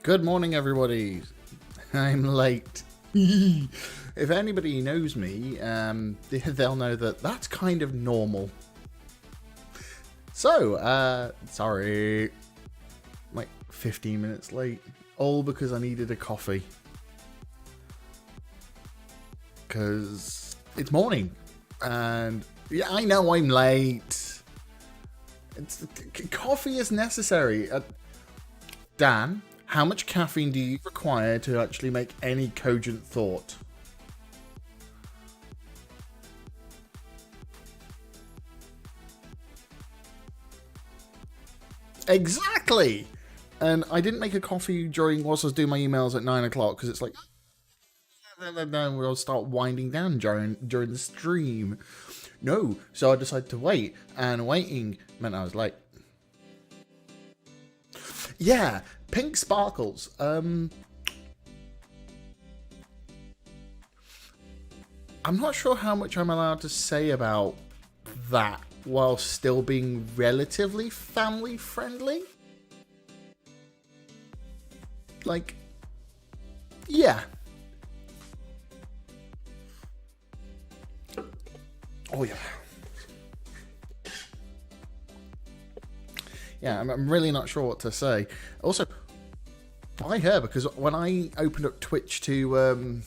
Good morning, everybody. I'm late. If anybody knows me, they'll know that that's kind of normal. So, sorry. Like 15 minutes late. All because I needed a coffee. Because it's morning. And yeah, I know I'm late. Coffee is necessary. Dan, how much caffeine do you require to actually make any cogent thought? Exactly! And I didn't make a coffee whilst I was doing my emails at 9 o'clock because it's like, then we'll start winding down during the stream. No, so I decided to wait, and waiting meant I was late. Yeah, pink sparkles. I'm not sure how much I'm allowed to say about that while still being relatively family friendly. Like, yeah. Oh, yeah. Yeah, I'm really not sure what to say. Also, by her, because when I opened up Twitch to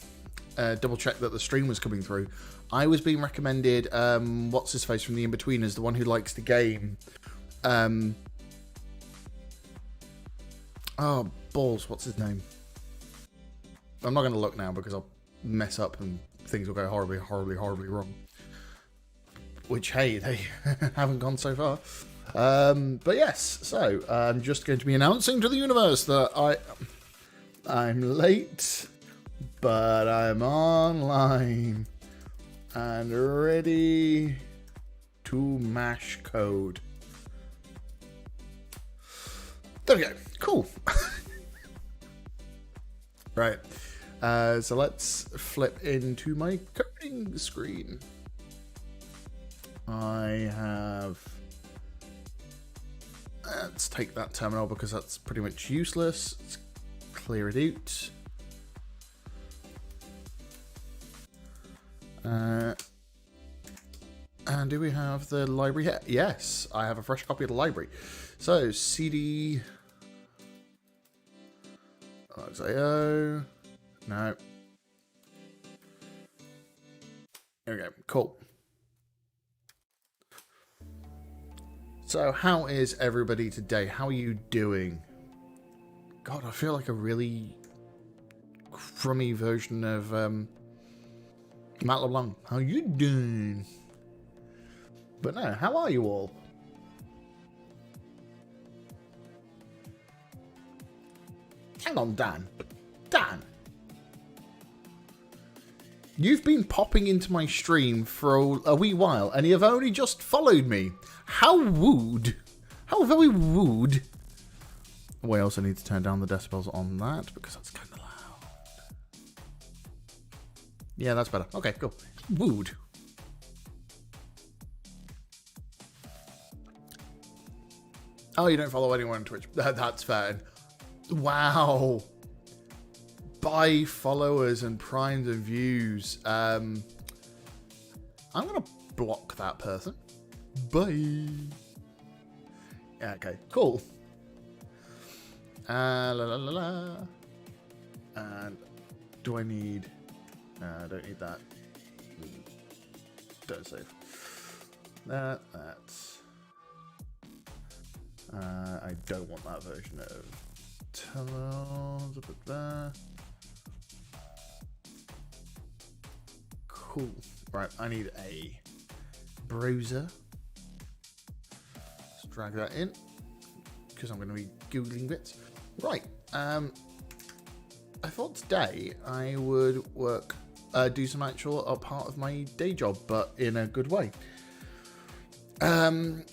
double check that the stream was coming through, I was being recommended what's his face from the In-Betweeners, the one who likes the game. Oh, balls, what's his name? I'm not going to look now because I'll mess up and things will go horribly, horribly, horribly wrong. Which, hey, they haven't gone so far. But yes, so I'm just going to be announcing to the universe that I'm late, but I'm online and ready to mash code. There we go. Cool. Right. So let's flip into my coding screen. I have... Let's take that terminal because that's pretty much useless. Let's clear it out. And do we have the library here? Yes, I have a fresh copy of the library. So, CD... .io... No. There we go. Cool. So, how is everybody today? How are you doing? God, I feel like a really crummy version of Matt LeBlanc. How you doing? But no, how are you all? Hang on, Dan. Dan! You've been popping into my stream for a wee while, and you've only just followed me. How rude. How very rude. We also need to turn down the decibels on that, because that's kind of loud. Yeah, that's better. Okay, cool. Rude. Oh, you don't follow anyone on Twitch. That's fair. Wow. By followers and primes and views. I'm going to block that person. Bye. Yeah, okay, cool. La la la la. And do I need... I don't need that. Don't save. That's... I don't want that version of terminals. Put there. Cool. Right, I need a browser. Let's drag that in because I'm going to be googling bits. Right. I thought today I would do some actual part of my day job, but in a good way. I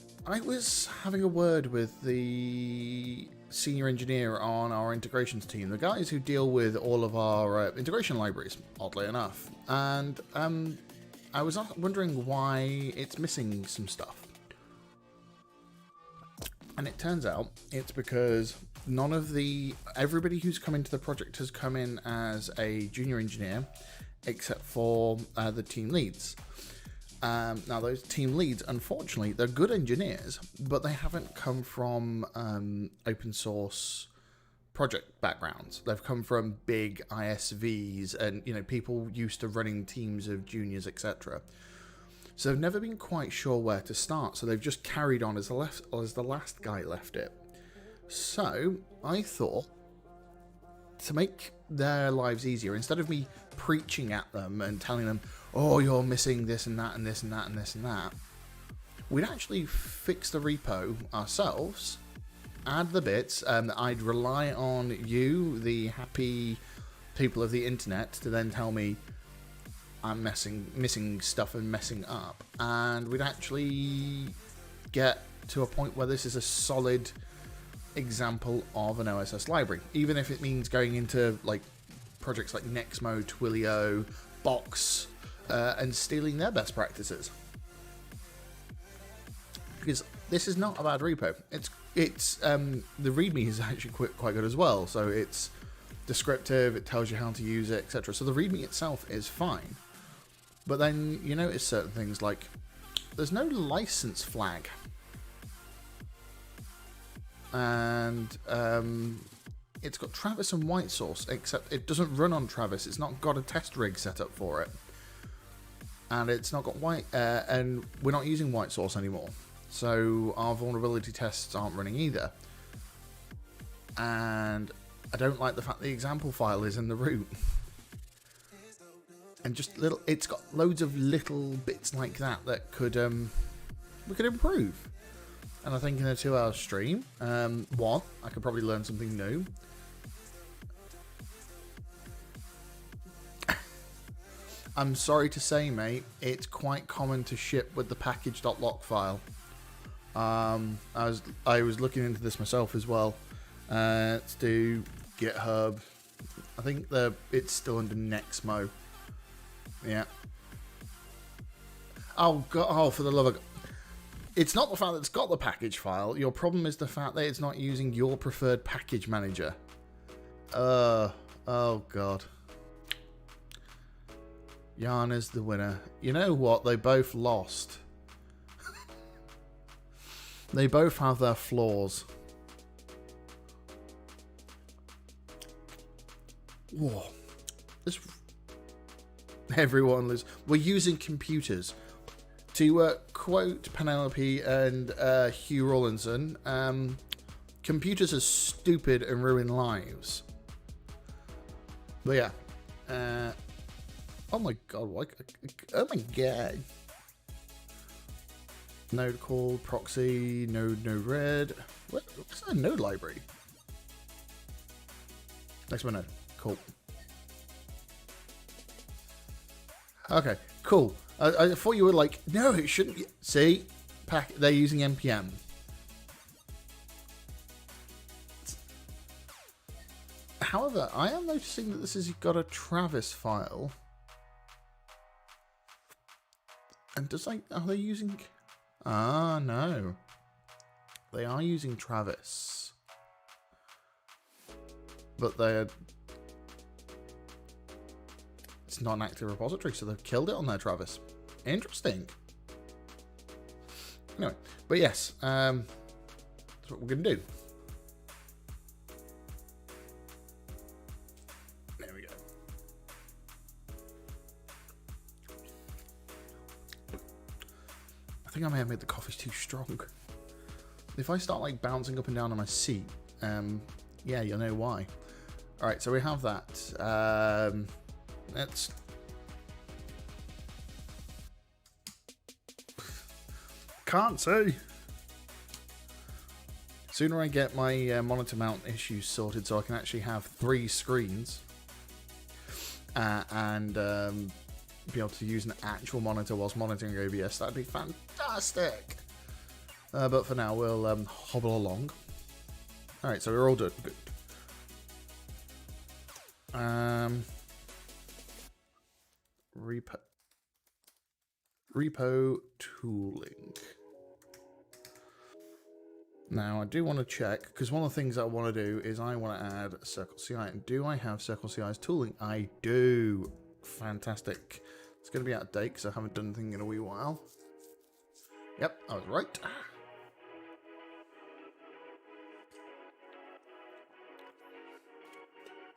was having a word with the senior engineer on our integrations team, the guys who deal with all of our integration libraries, oddly enough. And I was wondering why it's missing some stuff. And it turns out it's because everybody who's come into the project has come in as a junior engineer, except for the team leads. Now, those team leads, unfortunately, they're good engineers, but they haven't come from open source project backgrounds. They've come from big ISVs and people used to running teams of juniors, etc. So they've never been quite sure where to start. So they've just carried on as the last guy left it. So I thought, to make their lives easier, instead of me preaching at them and telling them, oh, you're missing this and that and this and that and this and that, we'd actually fix the repo ourselves, add the bits. I'd rely on you, the happy people of the internet, to then tell me I'm missing stuff and messing up, and we'd actually get to a point where this is a solid example of an OSS library, even if it means going into like projects like Nexmo, Twilio, Box, and stealing their best practices. Because this is not a bad repo. It's the README is actually quite good as well. So it's descriptive. It tells you how to use it, etc. So the README itself is fine. But then you notice certain things like there's no license flag. And it's got Travis and White Source, except it doesn't run on Travis. It's not got a test rig set up for it. And it's not got and we're not using White Source anymore. So our vulnerability tests aren't running either. And I don't like the fact the example file is in the root. And just it's got loads of little bits like that could we could improve. And I think in a 2-hour stream, I could probably learn something new. I'm sorry to say, mate, it's quite common to ship with the package.lock file. I was looking into this myself as well. Let's do GitHub. I think it's still under Nexmo. Yeah. Oh god! Oh, for the love of God. It's not the fact that it's got the package file. Your problem is the fact that it's not using your preferred package manager. Oh god. Yana's the winner. You know what? They both lost. They both have their flaws. Whoa. Everyone loses. We're using computers. To quote Penelope and Hugh Rawlinson, computers are stupid and ruin lives. But yeah. Oh my god, oh my god. Node call, proxy, node no red. What's that node library? Next one, node. Cool. Okay, cool. I thought you were like, no, it shouldn't be. See? They're using NPM. However, I am noticing that this has got a Travis file. And are they using... Ah, no. They are using Travis. But it's not an active repository, so they've killed it on their Travis. Interesting. Anyway, but yes, that's what we're going to do. There we go. I think I may have made the coffee too strong. If I start like bouncing up and down on my seat, yeah, you'll know why. All right, so we have that. Let's... Can't see. Sooner I get my monitor mount issues sorted so I can actually have 3 screens and be able to use an actual monitor whilst monitoring OBS, that'd be fantastic. But for now, we'll hobble along. Alright, so we're all good. Repo tooling. Now, I do want to check, because one of the things I want to do is I want to add Circle CI. And do I have Circle CI's tooling? I do. Fantastic. It's going to be out of date because I haven't done anything in a wee while. Yep, I was right.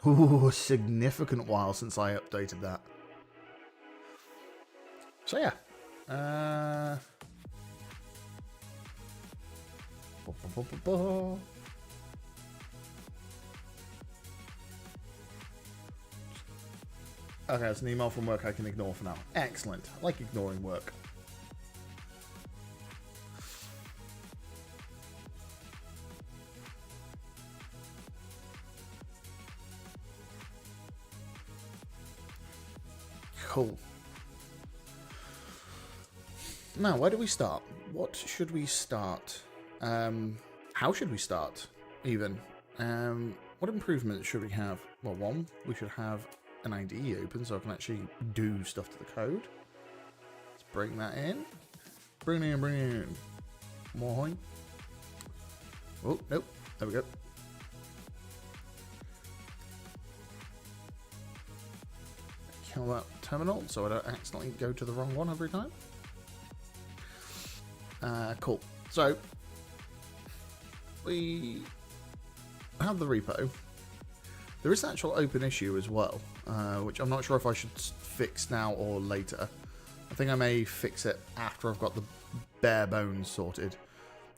Ooh, a significant while since I updated that. So yeah. Okay, it's an email from work I can ignore for now. Excellent. I like ignoring work. Cool. Now, where do we start? What should we start? How should we start, even? What improvements should we have? Well, one, we should have an IDE open so I can actually do stuff to the code. Let's bring that in. Bring it in, bring it in. More hoing. Oh, nope. There we go. Kill that terminal so I don't accidentally go to the wrong one every time. Cool. So, we have the repo. There is an actual open issue as well, which I'm not sure if I should fix now or later. I think I may fix it after I've got the bare bones sorted,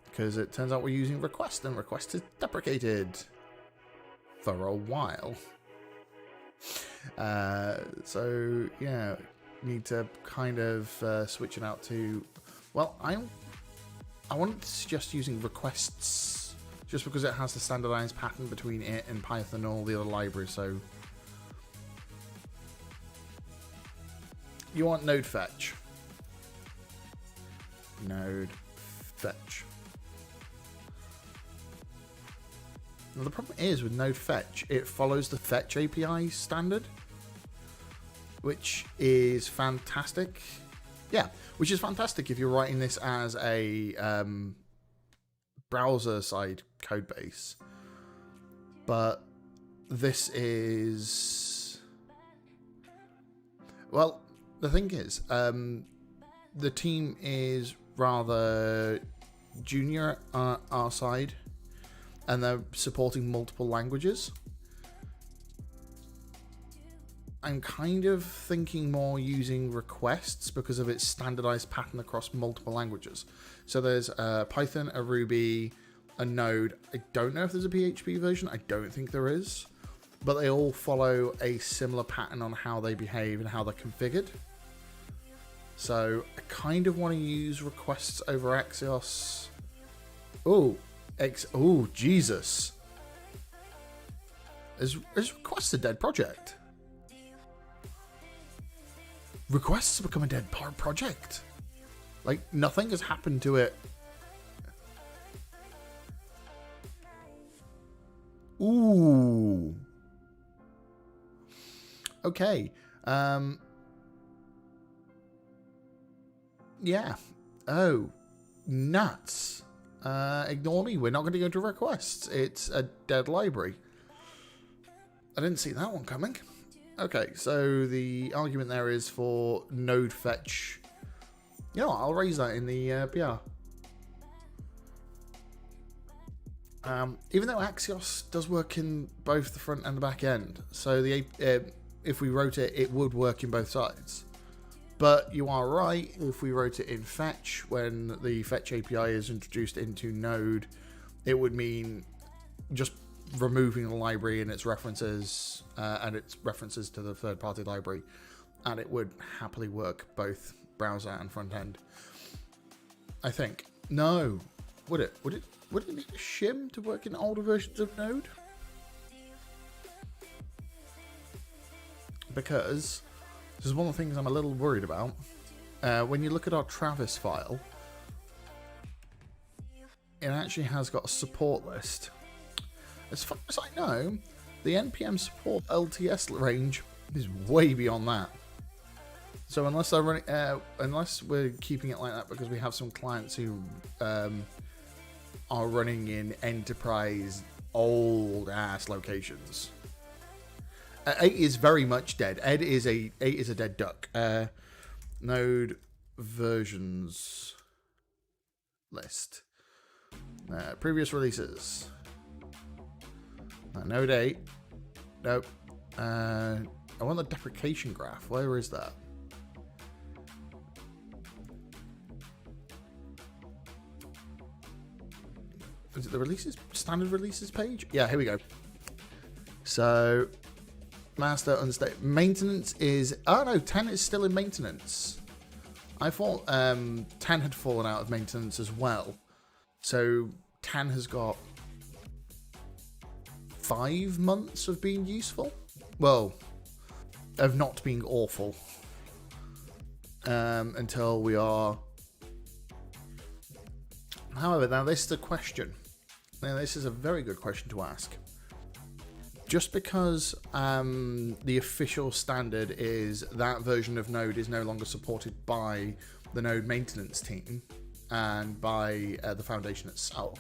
because it turns out we're using request, and request is deprecated for a while. So yeah, need to kind of switch it out to, well, I wanted to suggest using requests just because it has the standardized pattern between it and Python and all the other libraries. So you want node fetch. Node fetch. Now the problem is with node fetch, it follows the fetch API standard, which is fantastic. Yeah, which is fantastic if you're writing this as a browser side code base. But this is, well, the thing is, the team is rather junior at our side, and they're supporting multiple languages. I'm kind of thinking more using requests because of its standardized pattern across multiple languages. So there's Python, a Ruby, a Node. I don't know if there's a PHP version. I don't think there is. But they all follow a similar pattern on how they behave and how they're configured. So I kind of want to use requests over Axios. Oh, Jesus. Is requests a dead project? Requests have become a dead project. Like, nothing has happened to it. Ooh. Okay. Yeah. Oh. Nuts. Ignore me. We're not going to go to requests. It's a dead library. I didn't see that one coming. Okay, so the argument there is for node fetch. You know what, I'll raise that in the PR. Even though Axios does work in both the front and the back end, so the if we wrote it, it would work in both sides. But you are right, if we wrote it in fetch, when the fetch API is introduced into Node, it would mean just removing the library and its references to the third-party library, and it would happily work both browser and front end. I think. No, would it? Would it need a shim to work in older versions of Node? Because this is one of the things I'm a little worried about. When you look at our Travis file, it actually has got a support list. As far as I know, the NPM support LTS range is way beyond that. So unless they're running, unless we're keeping it like that because we have some clients who are running in enterprise old ass locations. 8 is very much dead. 8 is a dead duck. Node versions list. Previous releases. Node 8. Nope. I want the deprecation graph. Where is that? Is it the releases? Standard releases page? Yeah, here we go. So, master unstable. Maintenance is... Oh no, 10 is still in maintenance. I thought 10 had fallen out of maintenance as well. So, 10 has got 5 months of being useful? Well, of not being awful. Until we are... However, now this is a question. Now, this is a very good question to ask. Just because the official standard is that version of Node is no longer supported by the Node maintenance team and by the foundation itself,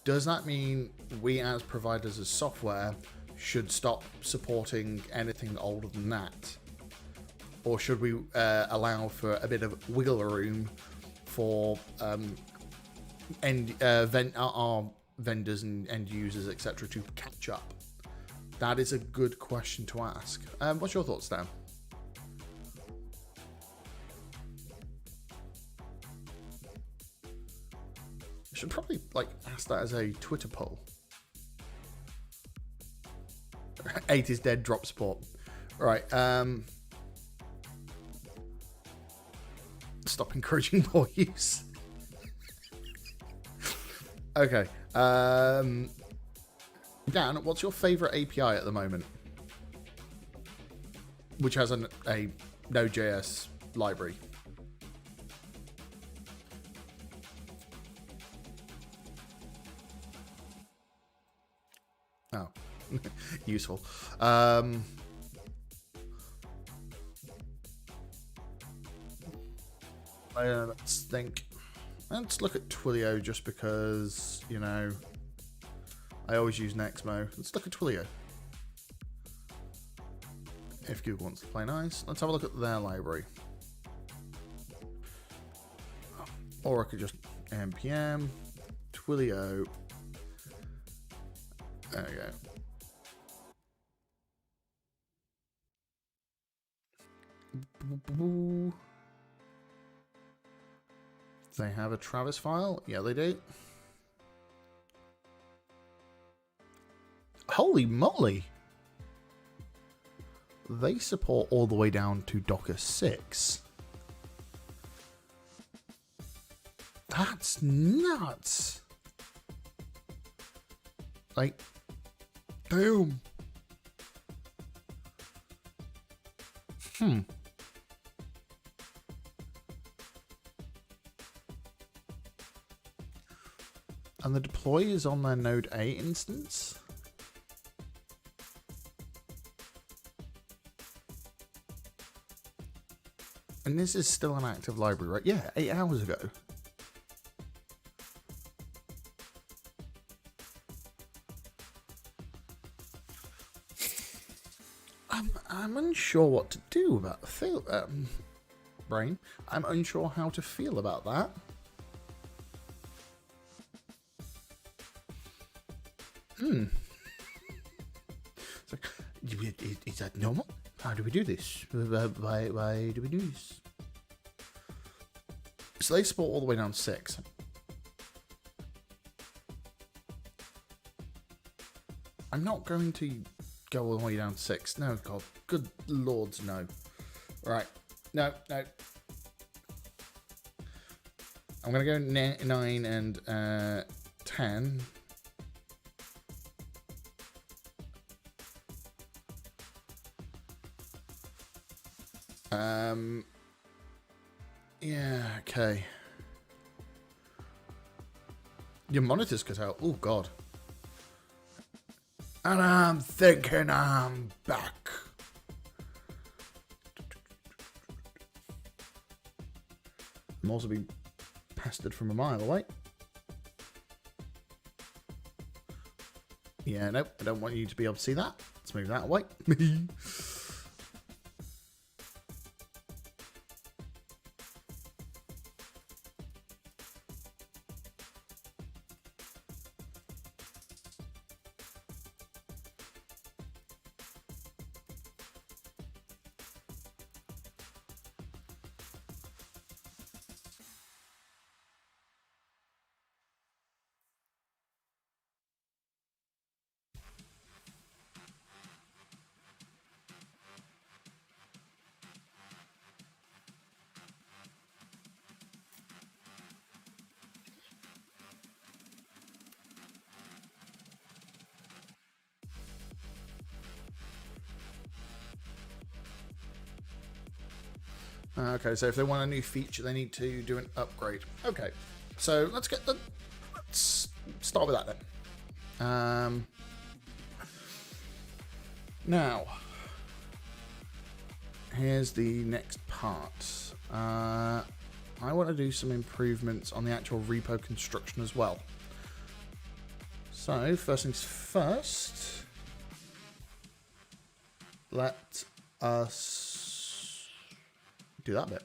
does that mean we as providers of software should stop supporting anything older than that? Or should we allow for a bit of wiggle room for our vendors and end users, etc., to catch up? That is a good question to ask. What's your thoughts, Dan? I should probably ask that as a Twitter poll. 8 is dead. Drop support. Right. Stop encouraging more use. Okay. Dan, what's your favorite API at the moment? Which has a Node.js library. Oh, useful. Let's think. Let's look at Twilio just because, you know, I always use Nexmo. Let's look at Twilio. If Google wants to play nice, let's have a look at their library. Or I could just npm Twilio. There we go. They have a Travis file? Yeah, they do. Holy moly! They support all the way down to Docker 6. That's nuts! Like, boom. And the deploy is on their Node 8 instance? And this is still an active library, right? Yeah, 8 hours ago. I'm unsure what to do about the brain. I'm unsure how to feel about that. So, is that normal? How do we do this? Why do we do this? So they support all the way down to 6. I'm not going to go all the way down to 6. No, God. Good lords, no. Right. No. I'm going to go 9 and 10. Yeah, okay. Your monitor's cut out. Oh, God. And I'm thinking I'm back. I'm also being pestered from a mile away. Yeah, nope, I don't want you to be able to see that. Let's move that away. Okay, so if they want a new feature, they need to do an upgrade. Okay, so let's start with that then. Now, here's the next part. I want to do some improvements on the actual repo construction as well. So, first things first, let us do that bit.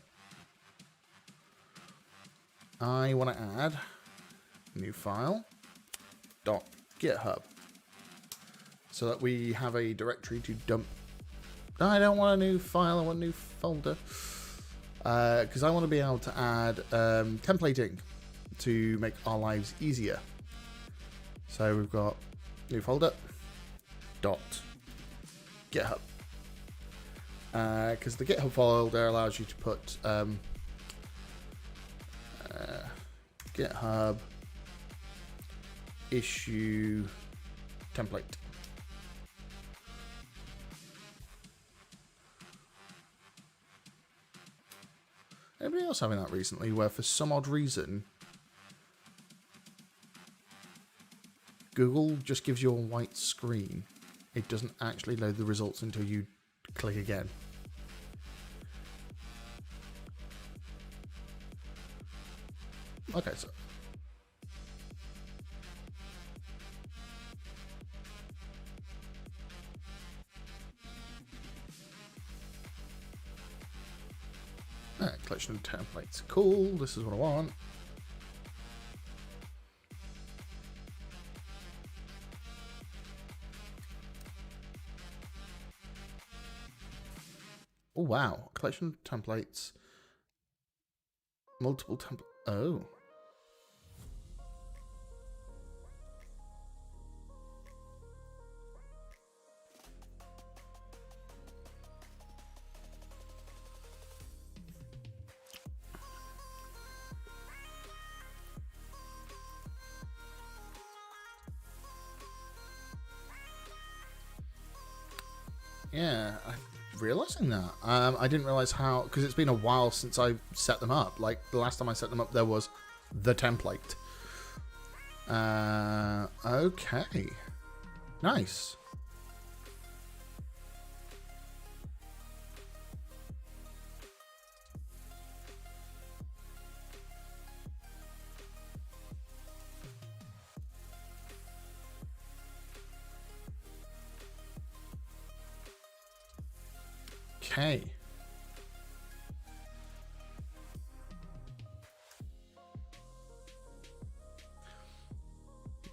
I want to add new file .github so that we have a directory to dump. I don't want a new file, I want a new folder because I want to be able to add templating to make our lives easier. So we've got new folder .github because the GitHub folder allows you to put GitHub issue template. Anybody else having that recently where for some odd reason Google just gives you a white screen? It doesn't actually load the results until you click again. Okay, so collection of templates. Cool, this is what I want. Oh wow, collection of templates. Multiple templates. Oh. Yeah, I'm realizing that. I didn't realize how, because it's been a while since I set them up. Like, the last time I set them up, there was the template. Okay. Nice. Okay.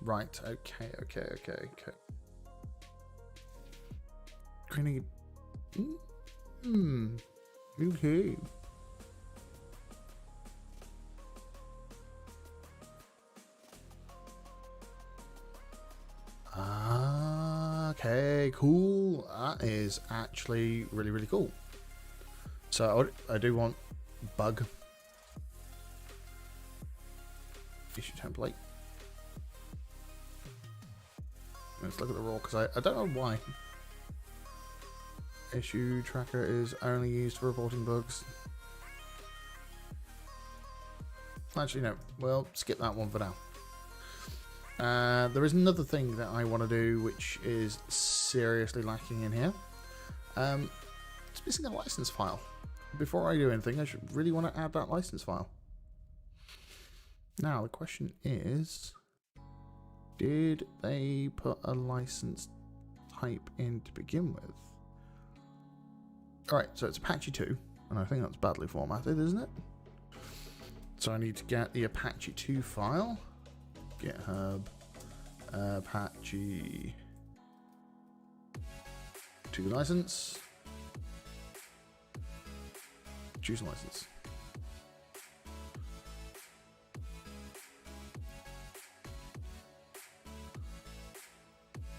Right, okay. Grenade. Okay. Okay, cool. That is actually really, really cool. So I do want bug issue template. Let's look at the raw because I don't know why. Issue tracker is only used for reporting bugs. Actually, no. Well, skip that one for now. There is another thing that I want to do which is seriously lacking in here. It's missing a license file. Before I do anything, I should really want to add that license file. Now, the question is, Did they put a license type in to begin with? Alright, so it's Apache 2, and I think that's badly formatted, isn't it? So I need to get the Apache 2 file. GitHub Apache 2 license. Choose license.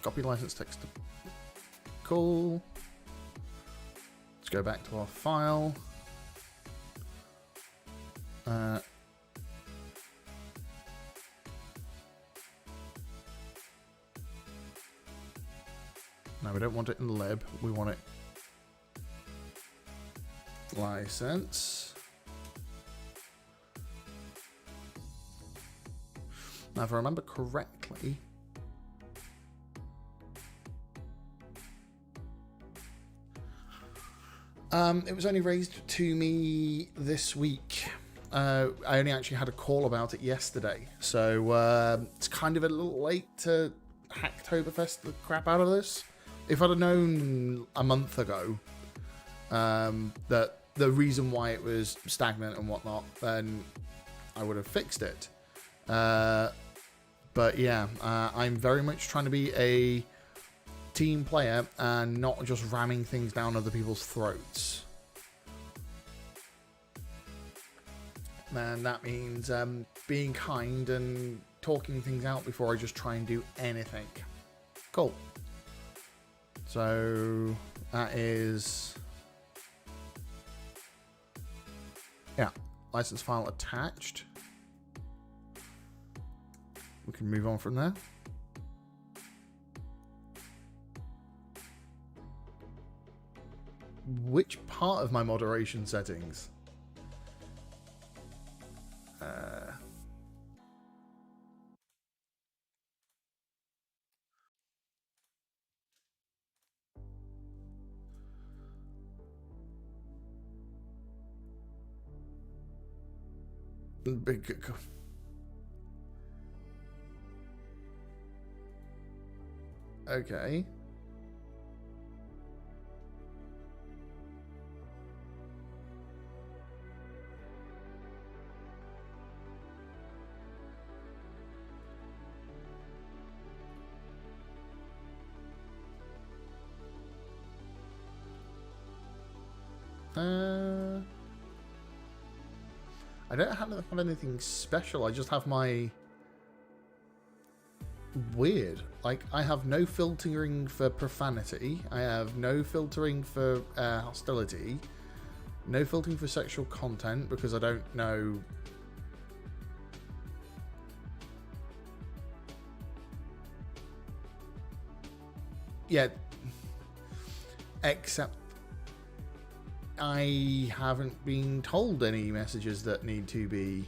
Copy license text. Cool. Let's go back to our file. No, we don't want it in lib. We want it license. Now, if I remember correctly, it was only raised to me this week. I only actually had a call about it yesterday, so it's kind of a little late to Hacktoberfest the crap out of this. If I'd have known a month ago that the reason why it was stagnant and whatnot, then I would have fixed it. But yeah, I'm very much trying to be a team player and not just ramming things down other people's throats. And that means being kind and talking things out before I just try and do anything. Cool. So that is, yeah, license file attached. We can move on from there. Which part of my moderation settings? Big. Okay. I don't have anything special. I just have my weird. Like, I have no filtering for profanity. I have no filtering for hostility. No filtering for sexual content because I don't know. Yeah. Except I haven't been told any messages that need to be.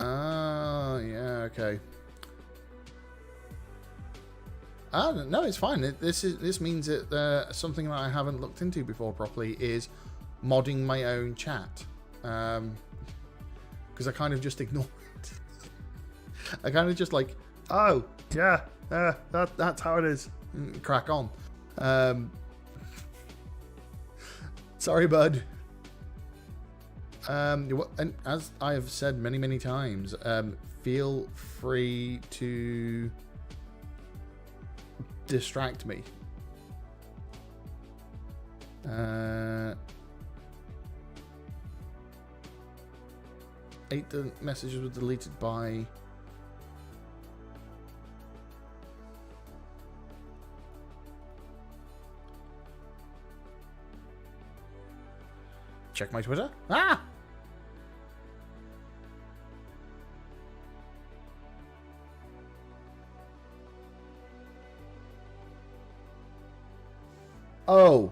Oh, yeah, okay. No, it's fine. This means that something that I haven't looked into before properly is modding my own chat. Because I kind of just ignore it. I kind of just like, oh yeah, that's how it is. Crack on. Sorry, bud. And as I have said many times, feel free to distract me. 8 messages were deleted by. Check my Twitter. Ah! Oh.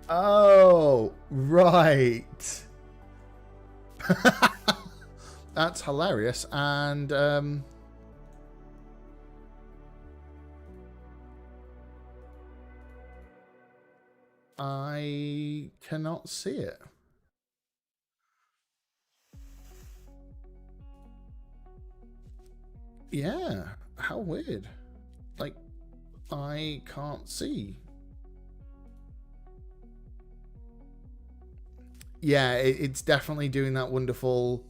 Oh, right. That's hilarious. And I cannot see it. Yeah, how weird. Like, I can't see. Yeah, it's definitely doing that wonderful,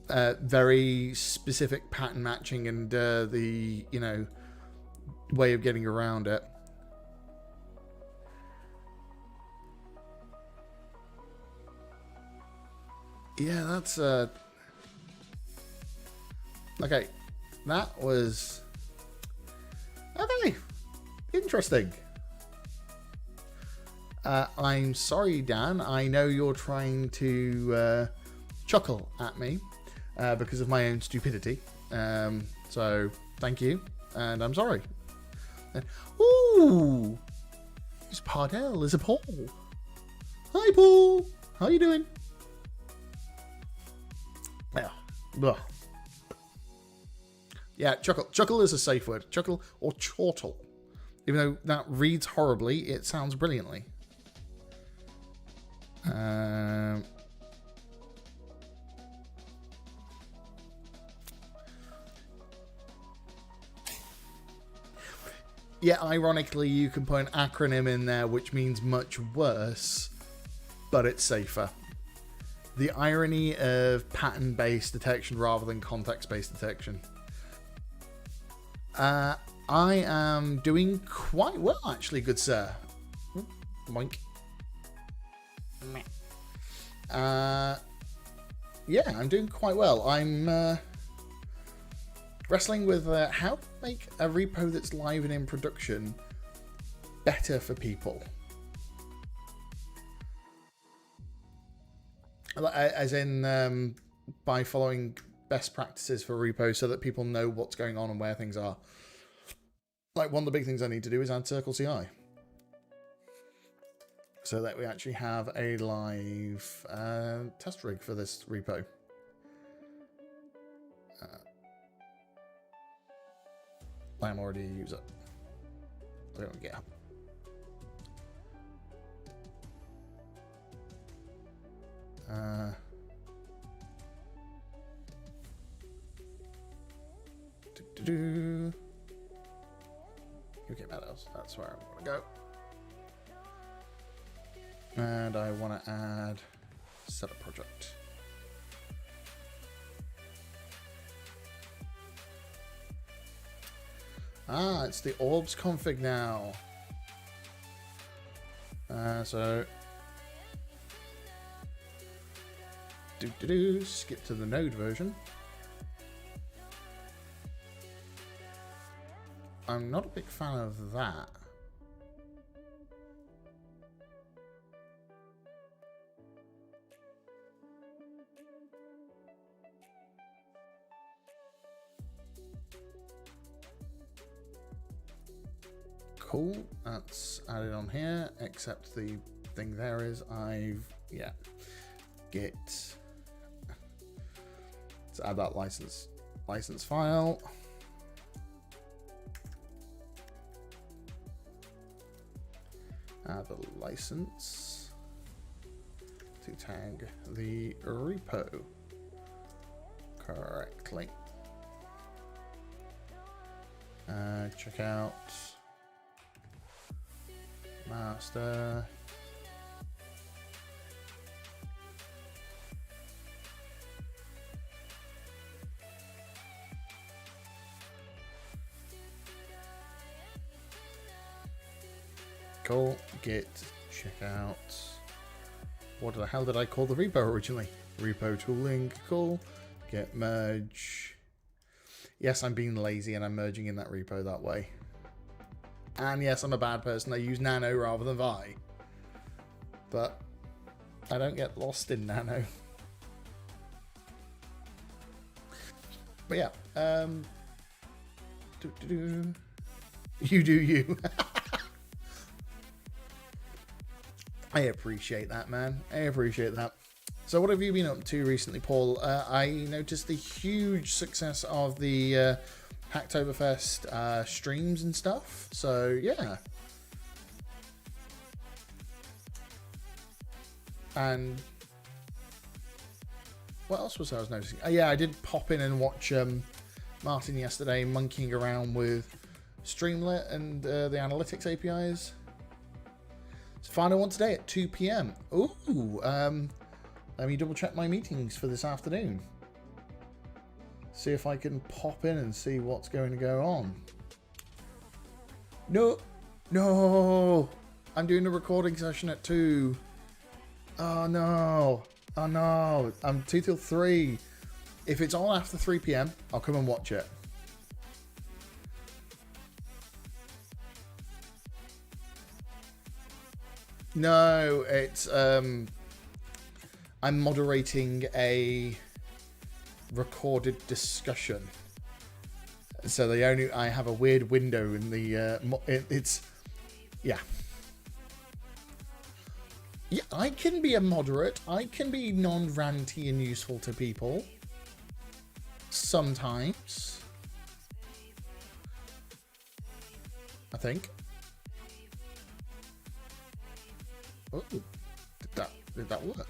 very specific pattern matching and the, you know, way of getting around it. Yeah, that's okay. That was okay. Interesting. I'm sorry, Dan. I know you're trying to chuckle at me because of my own stupidity. So thank you, and I'm sorry. Ooh, it's Pardell. There's a Paul. Hi, Paul. How you doing? Yeah. Blah. Yeah, chuckle. Chuckle is a safe word. Chuckle or chortle. Even though that reads horribly, it sounds brilliantly. Yeah, ironically, you can put an acronym in there which means much worse, but it's safer. The irony of pattern-based detection rather than context-based detection. I am doing quite well, actually, good sir. Moink. Yeah, I'm doing quite well. I'm wrestling with how to make a repo that's live and in production better for people. As in, by following best practices for repo so that people know what's going on and where things are. Like, one of the big things I need to do is add Circle CI. So that we actually have a live test rig for this repo. I'm already a user. I don't get up. UK Meadows, that's where I want to go. And I want to add setup project. Ah, it's the orbs config now. So skip to the node version. I'm not a big fan of that. Cool, that's added on here, except the thing there is git. Let's add that license file. Add the license to tag the repo correctly. Check out master. Cool. Git checkout. What the hell did I call the repo originally? Repo tooling. Cool. Git merge. Yes, I'm being lazy and I'm merging in that repo that way. And yes, I'm a bad person. I use Nano rather than Vi. But I don't get lost in Nano. But yeah. You do you. I appreciate that, man. I appreciate that. So what have you been up to recently, Paul? I noticed the huge success of the Hacktoberfest streams and stuff. So, yeah. And what else was I was noticing? Oh, yeah, I did pop in and watch Martin yesterday monkeying around with Streamlit and the analytics APIs. It's final one today at 2 p.m. Ooh, let me double check my meetings for this afternoon. See if I can pop in and see what's going to go on. No, I'm doing a recording session at 2. Oh no, I'm 2 till 3. If it's on after 3 p.m, I'll come and watch it. No, it's I'm moderating a recorded discussion, so I have a weird window in the it's yeah, I can be a moderate. I can be non-ranty and useful to people sometimes, I think. Oh, did that work?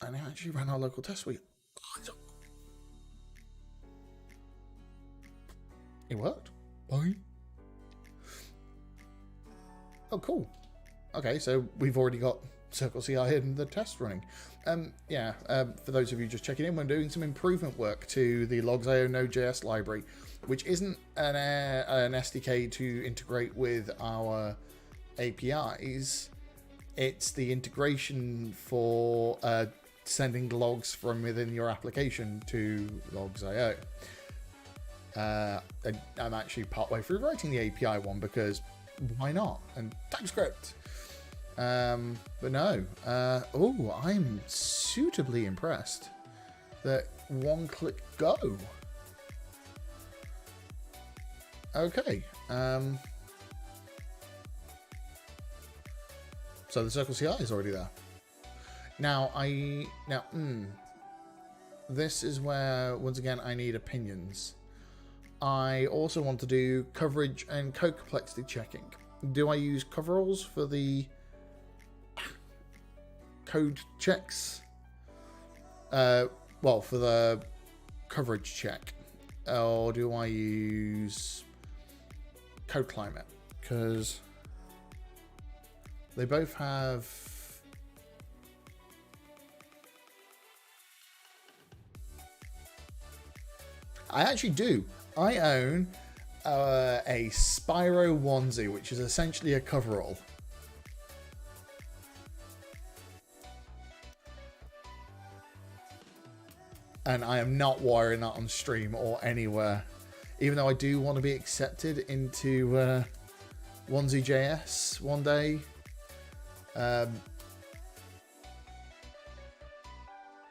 And it actually ran our local test suite. It worked. Bye. Oh, cool. Okay, so we've already got Circle CI in the test running. For those of you just checking in, we're doing some improvement work to the Logs.io Node.js library, which isn't an SDK to integrate with our APIs. It's the integration for sending logs from within your application to Logs.io. I'm actually partway through writing the API one because why not? And TypeScript. But no. I'm suitably impressed that one click go. Okay. So the Circle CI is already there. Now this is where once again I need opinions. I also want to do coverage and code complexity checking. Do I use coveralls for the code checks? For the coverage check. Or do I use CodeClimate? Because they both have... I actually do. I own a Spyro onesie, which is essentially a coverall. And I am not wiring that on stream or anywhere. Even though I do want to be accepted into onesie.js one day.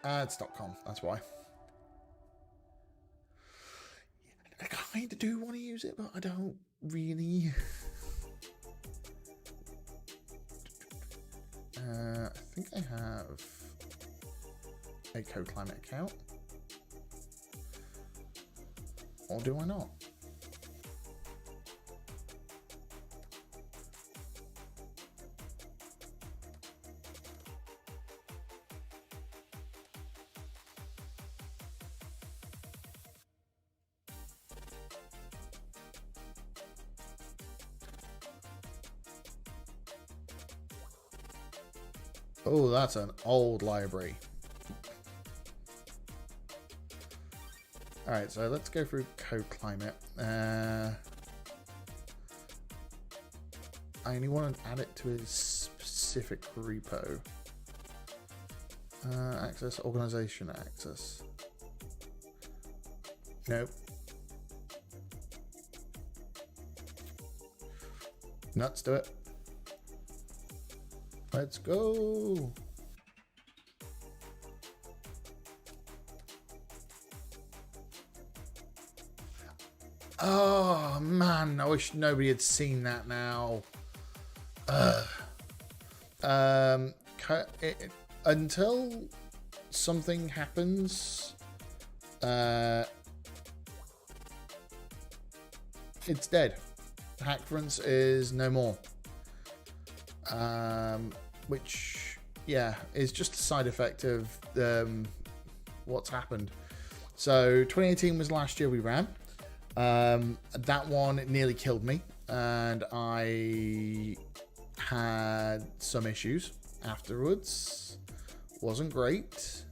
Ads.com, that's why. I kind of do want to use it, but I don't really. I think I have a CodeClimate account. Or do I not? Oh, that's an old library. Alright, so let's go through CodeClimate. I only want to add it to a specific repo. Access, organization access. Nope. Let's do it. Let's go. Oh man, I wish nobody had seen that now. Until something happens, it's dead. Hackference is no more. Which, yeah, is just a side effect of what's happened. So 2018 was the last year we ran. That one nearly killed me, and I had some issues afterwards. Wasn't great.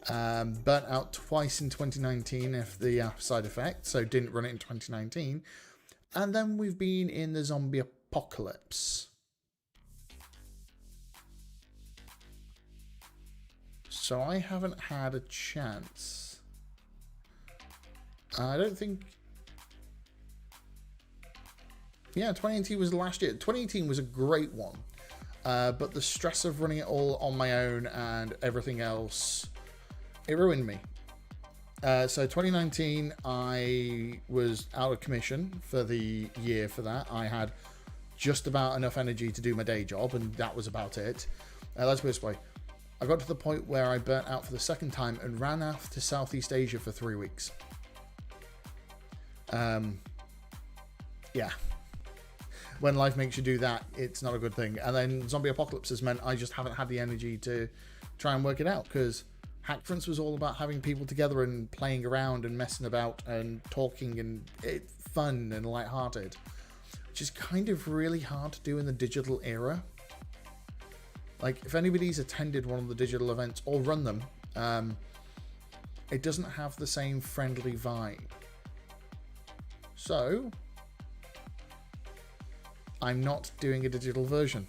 Burnt out twice in 2019 if the side effect, so didn't run it in 2019. And then we've been in the zombie apocalypse. So I haven't had a chance. I don't think... Yeah, 2018 was the last year. 2018 was a great one. But the stress of running it all on my own and everything else, it ruined me. So 2019, I was out of commission for the year for that. I had just about enough energy to do my day job, and that was about it. Let's put it this way. I got to the point where I burnt out for the second time and ran off to Southeast Asia for 3 weeks. Yeah. When life makes you do that, it's not a good thing. And then zombie apocalypse has meant I just haven't had the energy to try and work it out, because Hackference was all about having people together and playing around and messing about and talking, and it's fun and lighthearted, which is kind of really hard to do in the digital era. Like, if anybody's attended one of the digital events or run them, it doesn't have the same friendly vibe. So I'm not doing a digital version.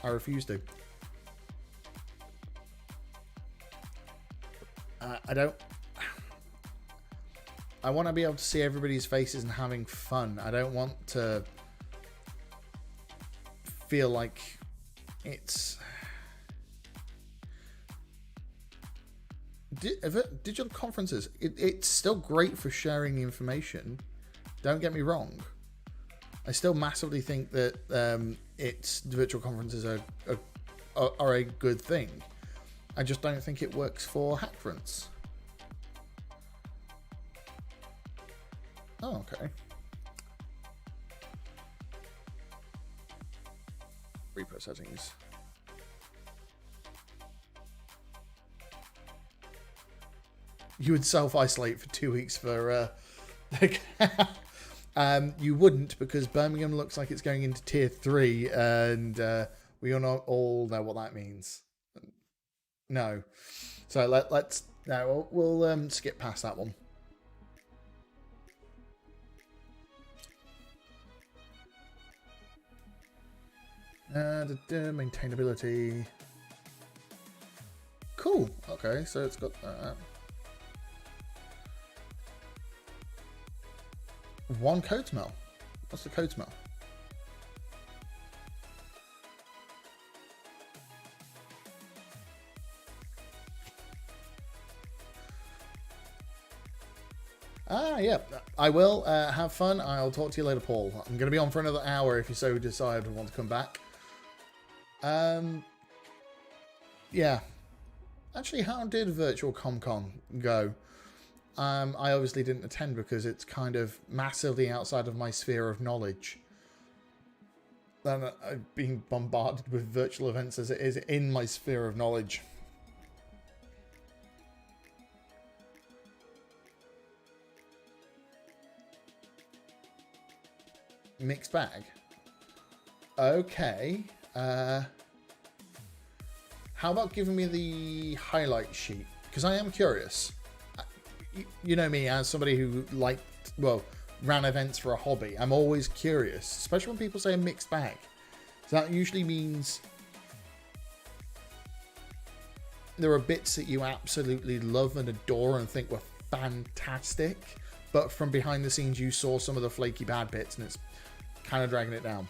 I refuse to. I want to be able to see everybody's faces and having fun. I don't want to feel like it's... Digital conferences, it's still great for sharing information. Don't get me wrong. I still massively think that virtual conferences are a good thing. I just don't think it works for Hackference. Oh, okay. Repo settings. You would self-isolate for 2 weeks for... you wouldn't, because Birmingham looks like it's going into tier 3, and we all know what that means. No. So let's... No, we'll skip past that one. Maintainability. Cool. Okay, so it's got that. One code smell. What's the code smell? Yeah. I will have fun. I'll talk to you later, Paul. I'm going to be on for another hour if you so decide to want to come back. Yeah. Actually, how did Virtual ComCon go? I obviously didn't attend because it's kind of massively outside of my sphere of knowledge. And I've been bombarded with virtual events as it is in my sphere of knowledge. Mixed bag. Okay. How about giving me the highlight sheet? Because I am curious. You know me as somebody who ran events for a hobby. I'm always curious, especially when people say a mixed bag. So that usually means there are bits that you absolutely love and adore and think were fantastic, but from behind the scenes you saw some of the flaky bad bits and it's kind of dragging it down.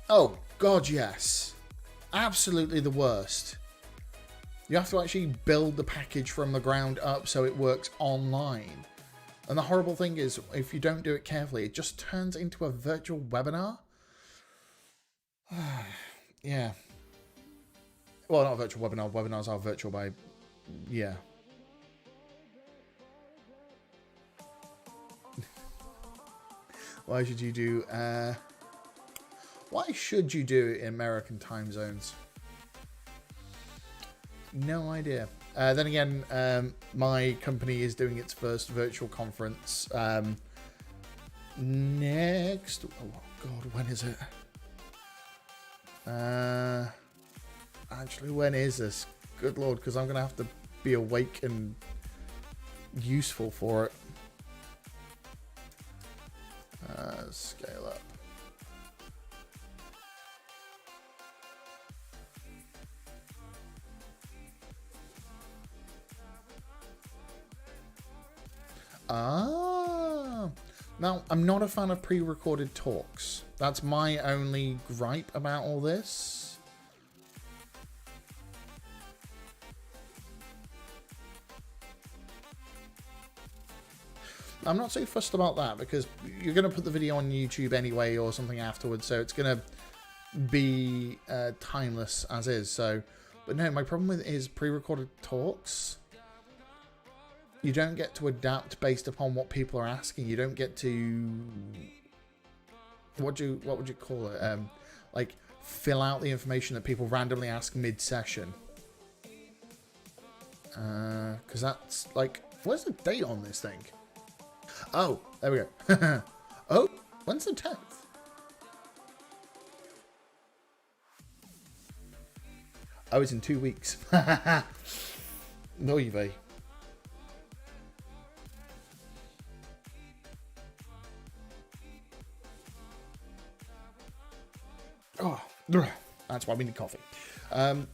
Oh, God, yes. Absolutely the worst. You have to actually build the package from the ground up so it works online. And the horrible thing is, if you don't do it carefully, it just turns into a virtual webinar. Yeah. Well, not a virtual webinar. Webinars are virtual by... Yeah. Why should you do... why should you do it in American time zones? No idea. Then again, my company is doing its first virtual conference next... Oh, God, when is it? Actually, when is this? Good Lord, because I'm going to have to be awake and useful for it. Scale up. Ah, now I'm not a fan of pre-recorded talks. That's my only gripe about all this. I'm not so fussed about that because you're going to put the video on YouTube anyway or something afterwards, so it's going to be timeless as is. So, but no, my problem with it is pre-recorded talks. You don't get to adapt based upon what people are asking. You don't get to what would you call it? Like fill out the information that people randomly ask mid-session. Because that's like, where's the date on this thing? Oh, there we go. Oh, when's the 10th? Oh, it's in 2 weeks. No, Yves. Oh, that's why we need coffee. You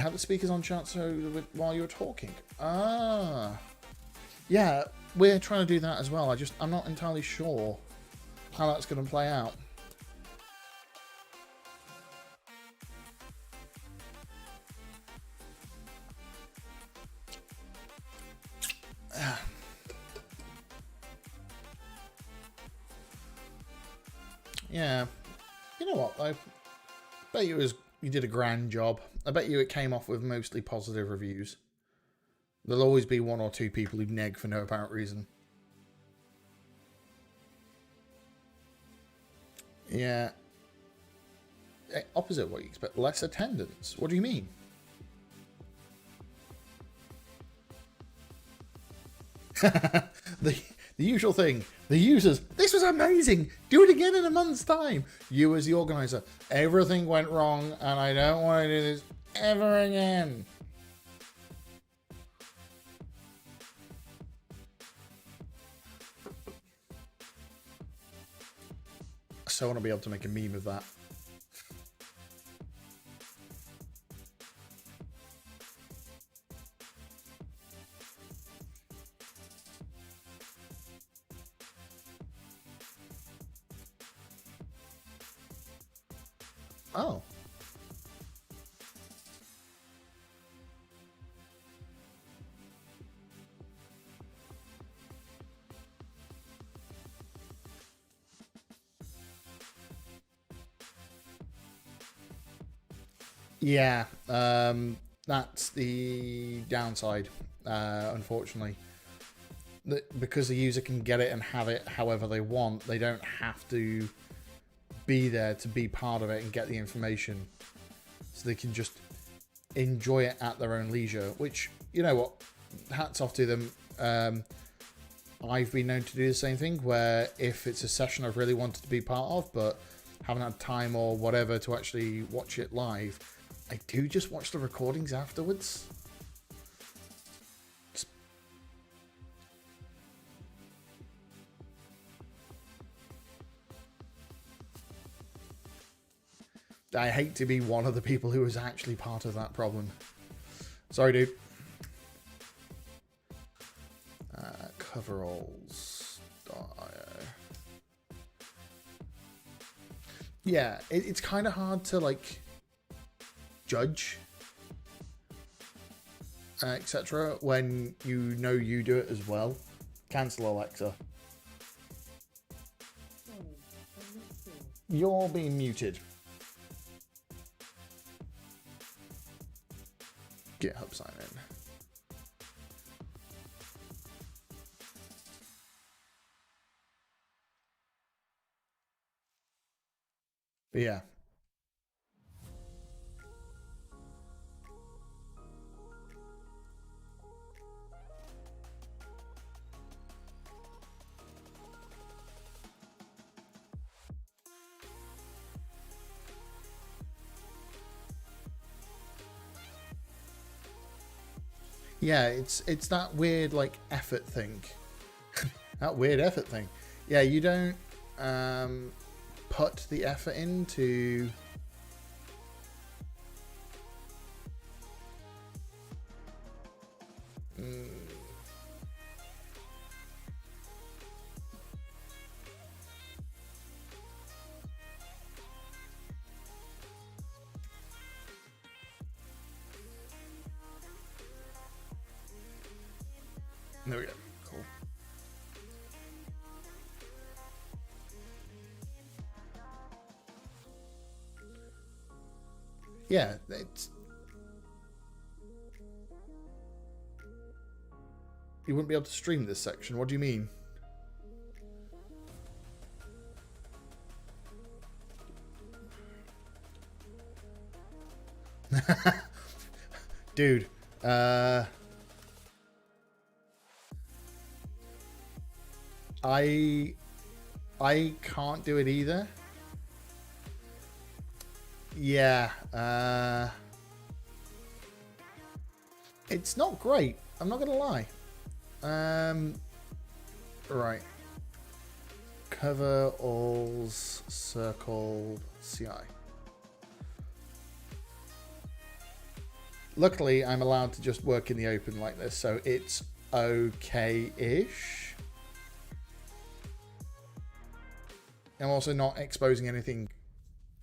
have the speakers on chat so while you're talking. Ah, yeah, we're trying to do that as well. I'm not entirely sure how that's going to play out. Yeah. You know what, though? Bet you did a grand job. I bet you it came off with mostly positive reviews. There'll always be one or two people who neg for no apparent reason. Yeah. Opposite what you expect. Less attendance. What do you mean? The usual thing. The users, this was amazing. Do it again in a month's time. You as the organizer, everything went wrong and I don't want to do this ever again. I so want to be able to make a meme of that. Oh. Yeah, that's the downside, unfortunately. Because the user can get it and have it however they want, they don't have to be there to be part of it and get the information. So they can just enjoy it at their own leisure, which, you know what, hats off to them. I've been known to do the same thing, where if it's a session I've really wanted to be part of, but haven't had time or whatever to actually watch it live, I do just watch the recordings afterwards. I hate to be one of the people who was actually part of that problem. Sorry, dude. Coveralls. Yeah, it's kind of hard to, like, judge, etc. when you know you do it as well. Cancel Alexa. You're being muted. GitHub sign in. But yeah. Yeah, it's that weird like effort thing. That weird effort thing. Yeah, you don't put the effort into there we go. Cool. Yeah, it's you wouldn't be able to stream this section. What do you mean? Dude, I can't do it either. Yeah, it's not great. I'm not gonna lie. Right. Cover alls circle CI. Luckily, I'm allowed to just work in the open like this, so it's okay-ish. I'm also not exposing anything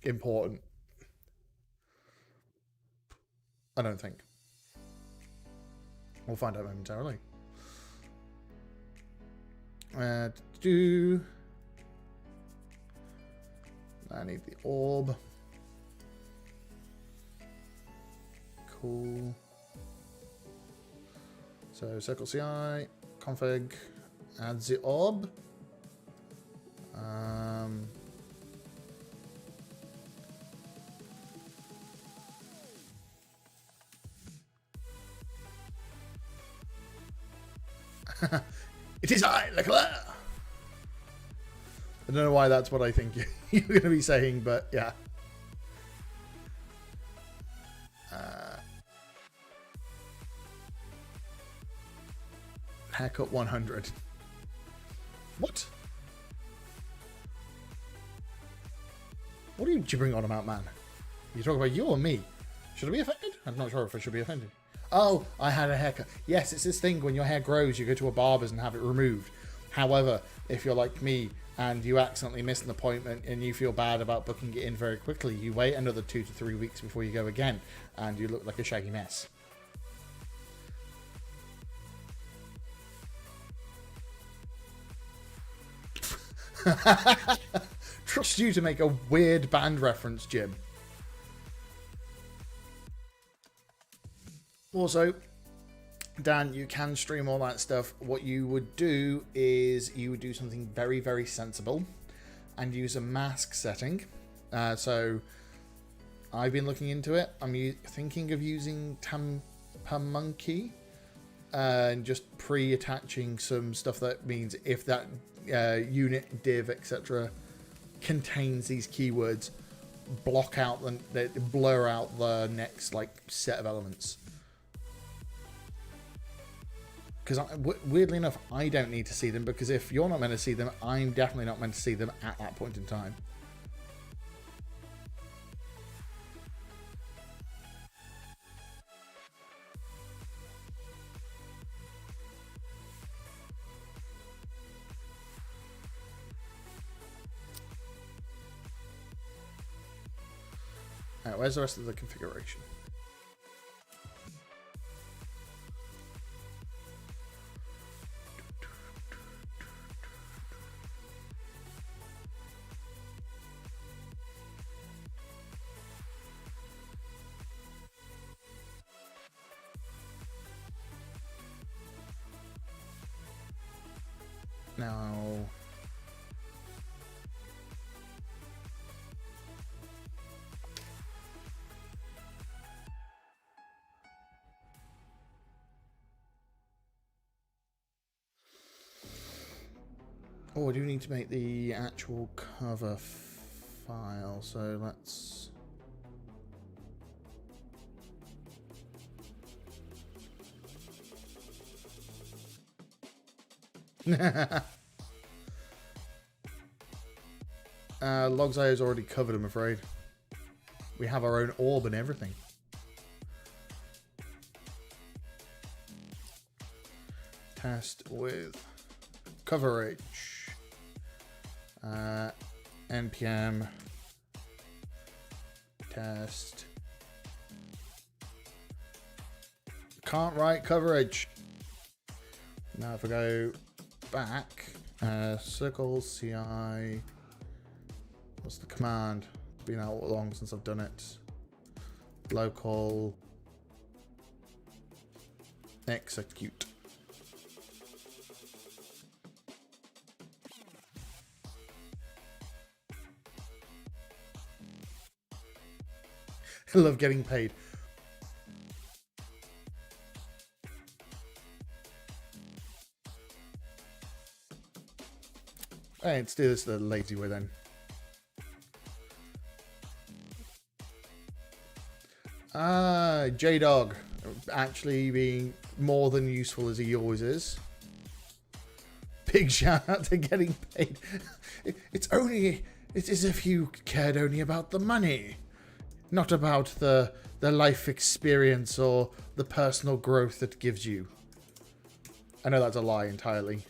important. I don't think. We'll find out momentarily. I need the orb. Cool. So circle CI, config, add the orb. It is I, Leclerc. I don't know why that's what I think you're going to be saying, but yeah. Haircut 100. What? What are you gibbering on about, man? You talking about you or me? Should I be offended? I'm not sure if I should be offended. Oh, I had a haircut. Yes, it's this thing when your hair grows, you go to a barber's and have it removed. However, if you're like me and you accidentally miss an appointment and you feel bad about booking it in very quickly, you wait another 2 to 3 weeks before you go again, and you look like a shaggy mess. Trust you to make a weird band reference, Jim. Also, Dan, you can stream all that stuff. What you would do is you would do something very, very sensible and use a mask setting. So I've been looking into it. I'm thinking of using TamperMonkey and just pre-attaching some stuff that means if that unit, div, etc. contains these keywords, block out blur out the next like set of elements. Because weirdly enough, I don't need to see them, because if you're not meant to see them, I'm definitely not meant to see them at that point in time. Alright, where's the rest of the configuration? Now... Oh, I do need to make the actual cover file, so let's... Logsio is already covered, I'm afraid. We have our own orb and everything. Test with coverage. NPM test. Can't write coverage. Now if I go back, circle CI. What's the command? It's been out long since I've done it. Local execute. I love getting paid. Hey, let's do this the lazy way then. J-Dog actually being more than useful as he always is. Big shout out to getting paid. It's as if you cared only about the money, not about the life experience or the personal growth it gives you. I know that's a lie entirely.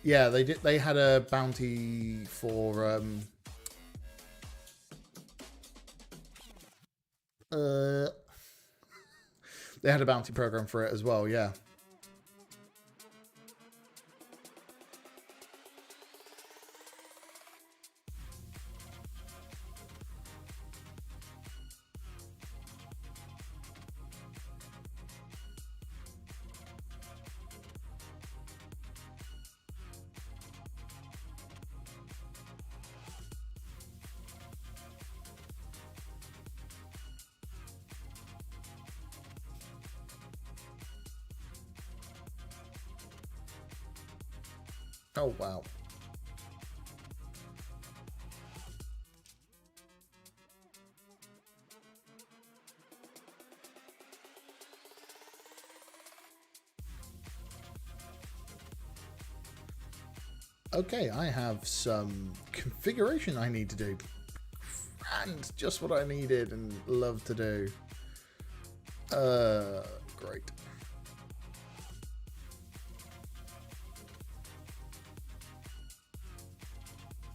Yeah, they did. They had a bounty for they had a bounty program for it as well. Yeah. Oh, wow. Okay, I have some configuration I need to do. And just what I needed and love to do. Great.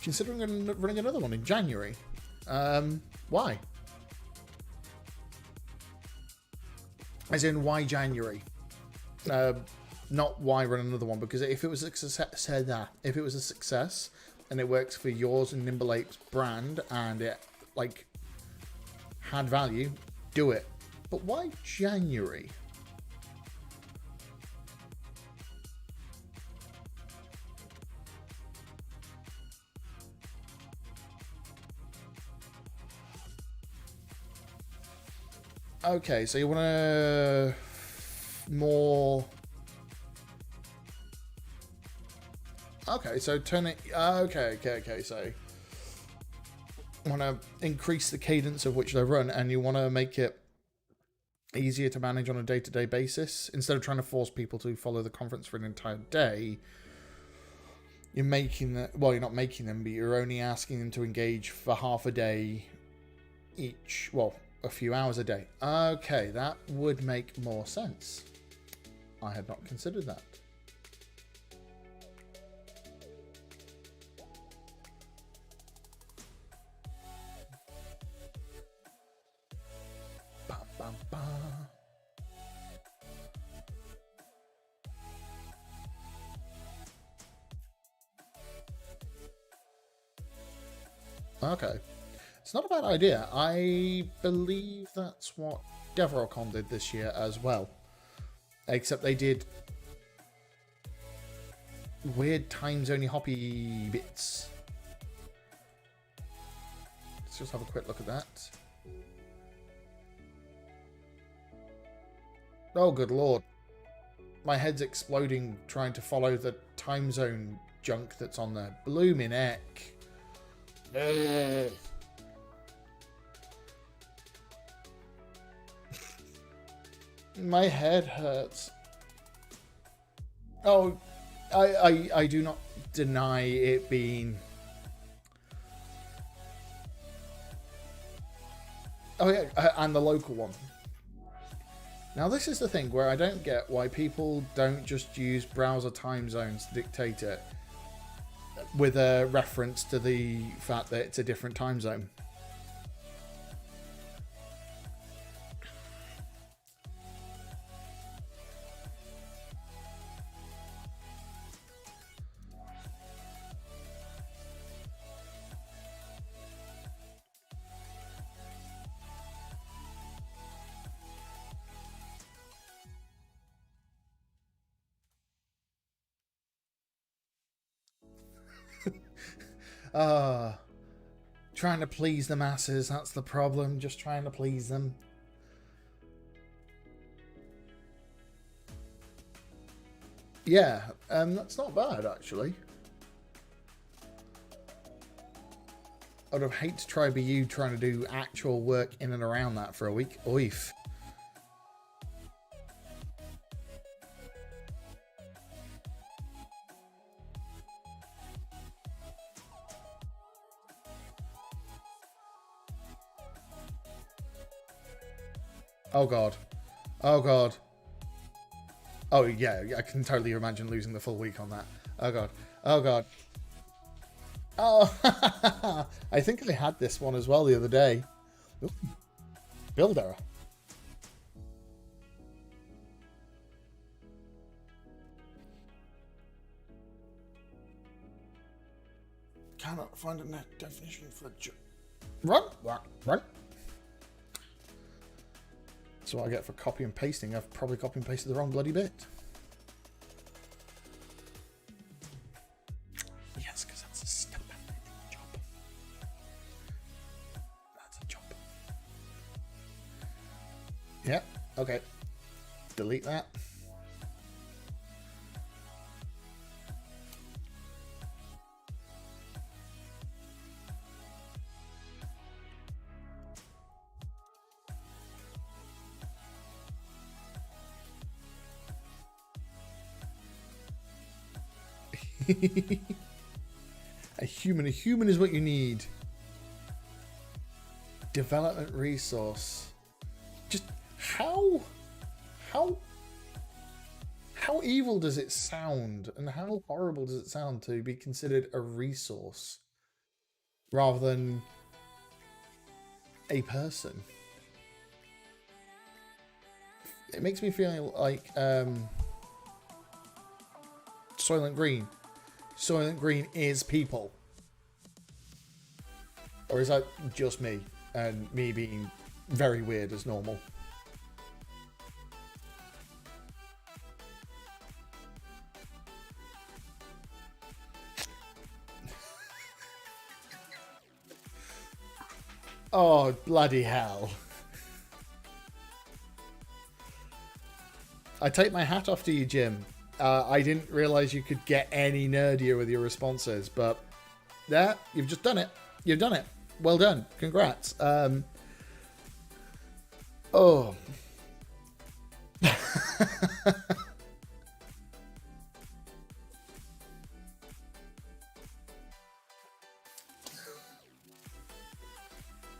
Considering running another one in January. Why? As in, why January? Not why run another one, because if it was a success, if it was a success and it works for yours and Nimble Ape's brand and it like had value, do it. But why January? Okay, so you want to more... Okay, so turn it... Okay, so you want to increase the cadence of which they run, and you want to make it easier to manage on a day-to-day basis. Instead of trying to force people to follow the conference for an entire day, you're making that... Well, you're not making them, but you're only asking them to engage for half a day each... Well, a few hours a day. Okay, that would make more sense. I had not considered that. Okay. It's not a bad idea. I believe that's what Devorocon did this year as well. Except they did weird time zone hoppy bits. Let's just have a quick look at that. Oh, good lord. My head's exploding trying to follow the time zone junk that's on there. Blooming heck. My head hurts. Oh, I do not deny it being... Oh yeah, and the local one. Now this is the thing where I don't get why people don't just use browser time zones to dictate it with a reference to the fact that it's a different time zone. Trying to please the masses, that's the problem. Just trying to please them. Yeah, that's not bad, actually. I'd have hated to try be you trying to do actual work in and around that for a week. Oif. Oh god. Oh god. Oh yeah, I can totally imagine losing the full week on that. Oh god. Oh god. Oh, I think I had this one as well the other day. Ooh. Build error. Cannot find a net definition for run. That's what I get for copy and pasting. I've probably copy and pasted the wrong bloody bit. Yes, because that's a step job. That's a job. Yeah, okay. Delete that. A human is what you need. Development resource. Just how evil does it sound, and how horrible does it sound to be considered a resource rather than a person? It makes me feel like Soylent Green. Soylent Green is people. Or is that just me? And me being very weird as normal? Oh, bloody hell. I take my hat off to you, Jim. I didn't realise you could get any nerdier with your responses, but there, you've just done it. You've done it. Well done. Congrats. Oh. Oh.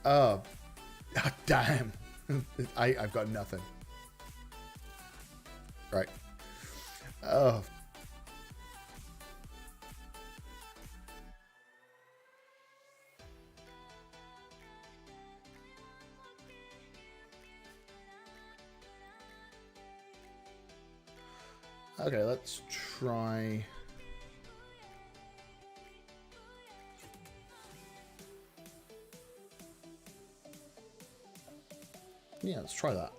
Oh, damn. I've got nothing. Right. Oh. Okay, let's try... Yeah, let's try that.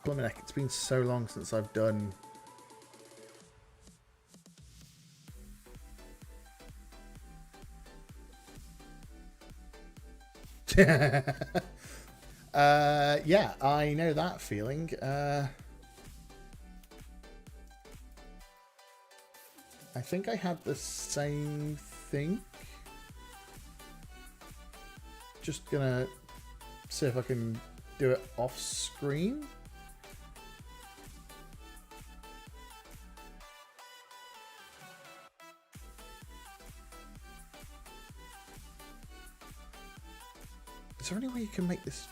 Blimey, it's been so long since I've done... yeah, I know that feeling. I think I had the same thing. Just gonna see if I can do it off screen. Is there any way you can make this?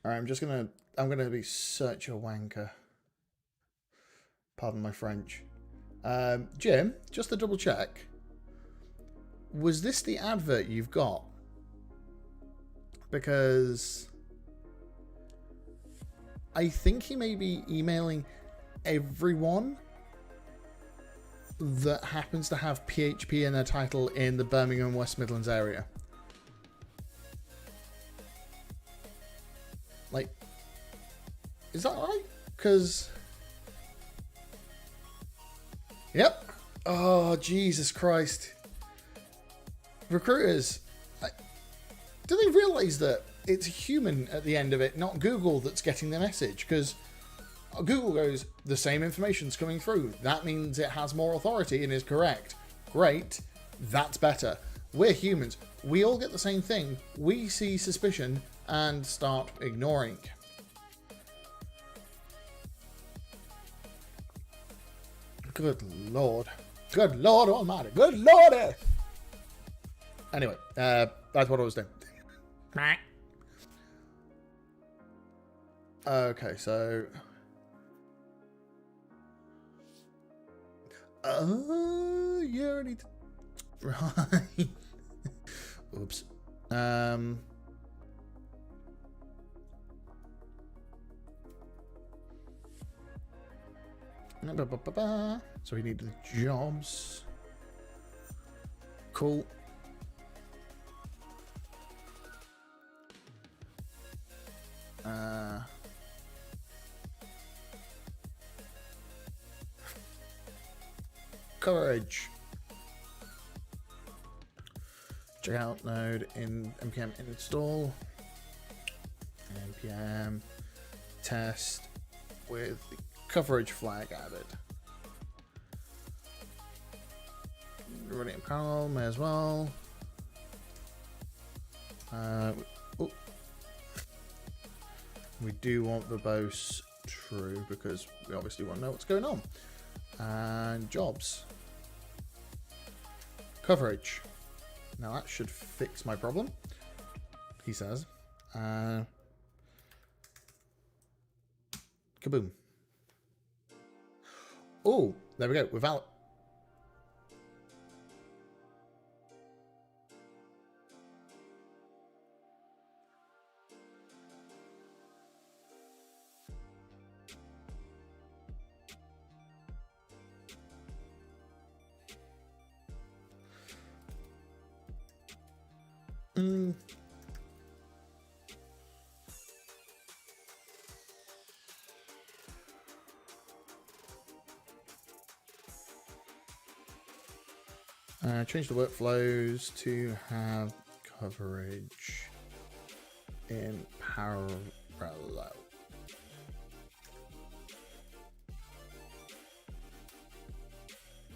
Alright, I'm gonna be such a wanker. Pardon my French. Jim, just to double check. Was this the advert you've got? Because I think he may be emailing everyone that happens to have PHP in their title in the Birmingham West Midlands area. Like, is that right? Because... Yep. Oh, Jesus Christ. Recruiters, do they realise that it's a human at the end of it, not Google, that's getting the message? Because Google goes, the same information's coming through. That means it has more authority and is correct. Great. That's better. We're humans. We all get the same thing. We see suspicion and start ignoring. Good Lord. Good Lord Almighty. Good Lordy. Anyway, that's what I was doing. Okay, so... yeah, I need to... Right. Oops. So we need the jobs. Cool. Courage. Check out node in npm install. npm test with the coverage flag added. Running a parallel, may as well. We do want verbose true because we obviously want to know what's going on. And jobs. Coverage. Now that should fix my problem, he says. Kaboom. Oh, there we go. Without... change the workflows to have coverage in parallel.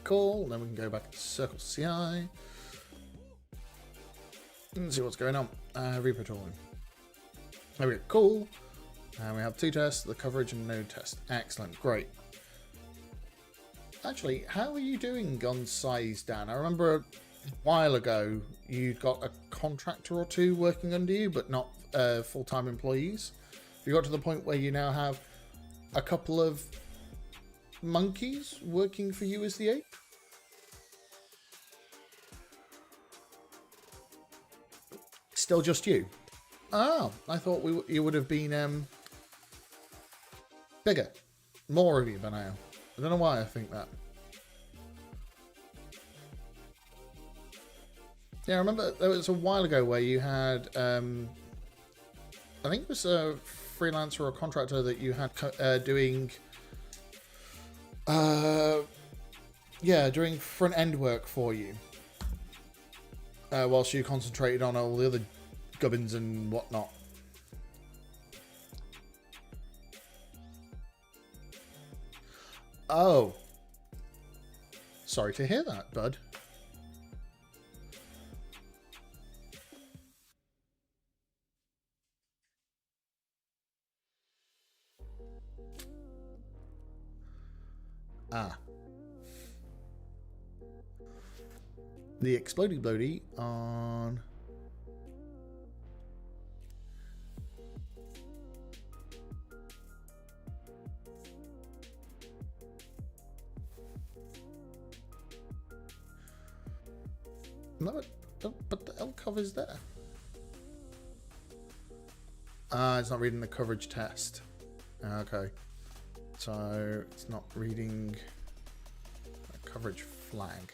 Cool. Then we can go back to Circle CI and see what's going on. Repo tooling. There we go. Cool. And we have two tests, the coverage and node test. Excellent. Great. Actually, how are you doing on size, Dan? I remember a while ago you got a contractor or two working under you, but not full-time employees. You got to the point where you now have a couple of monkeys working for you as the ape? Still just you? Oh, I thought you would have been Bigger. More of you by now. I don't know why I think that. Yeah, I remember there was a while ago where you had, I think it was a freelancer or a contractor that you had doing, doing front end work for you, whilst you concentrated on all the other gubbins and whatnot. Oh, sorry to hear that, bud. Ah. The Explodey Blody on... No, but the LCOV is there. It's not reading the coverage test. Okay. So it's not reading a coverage flag.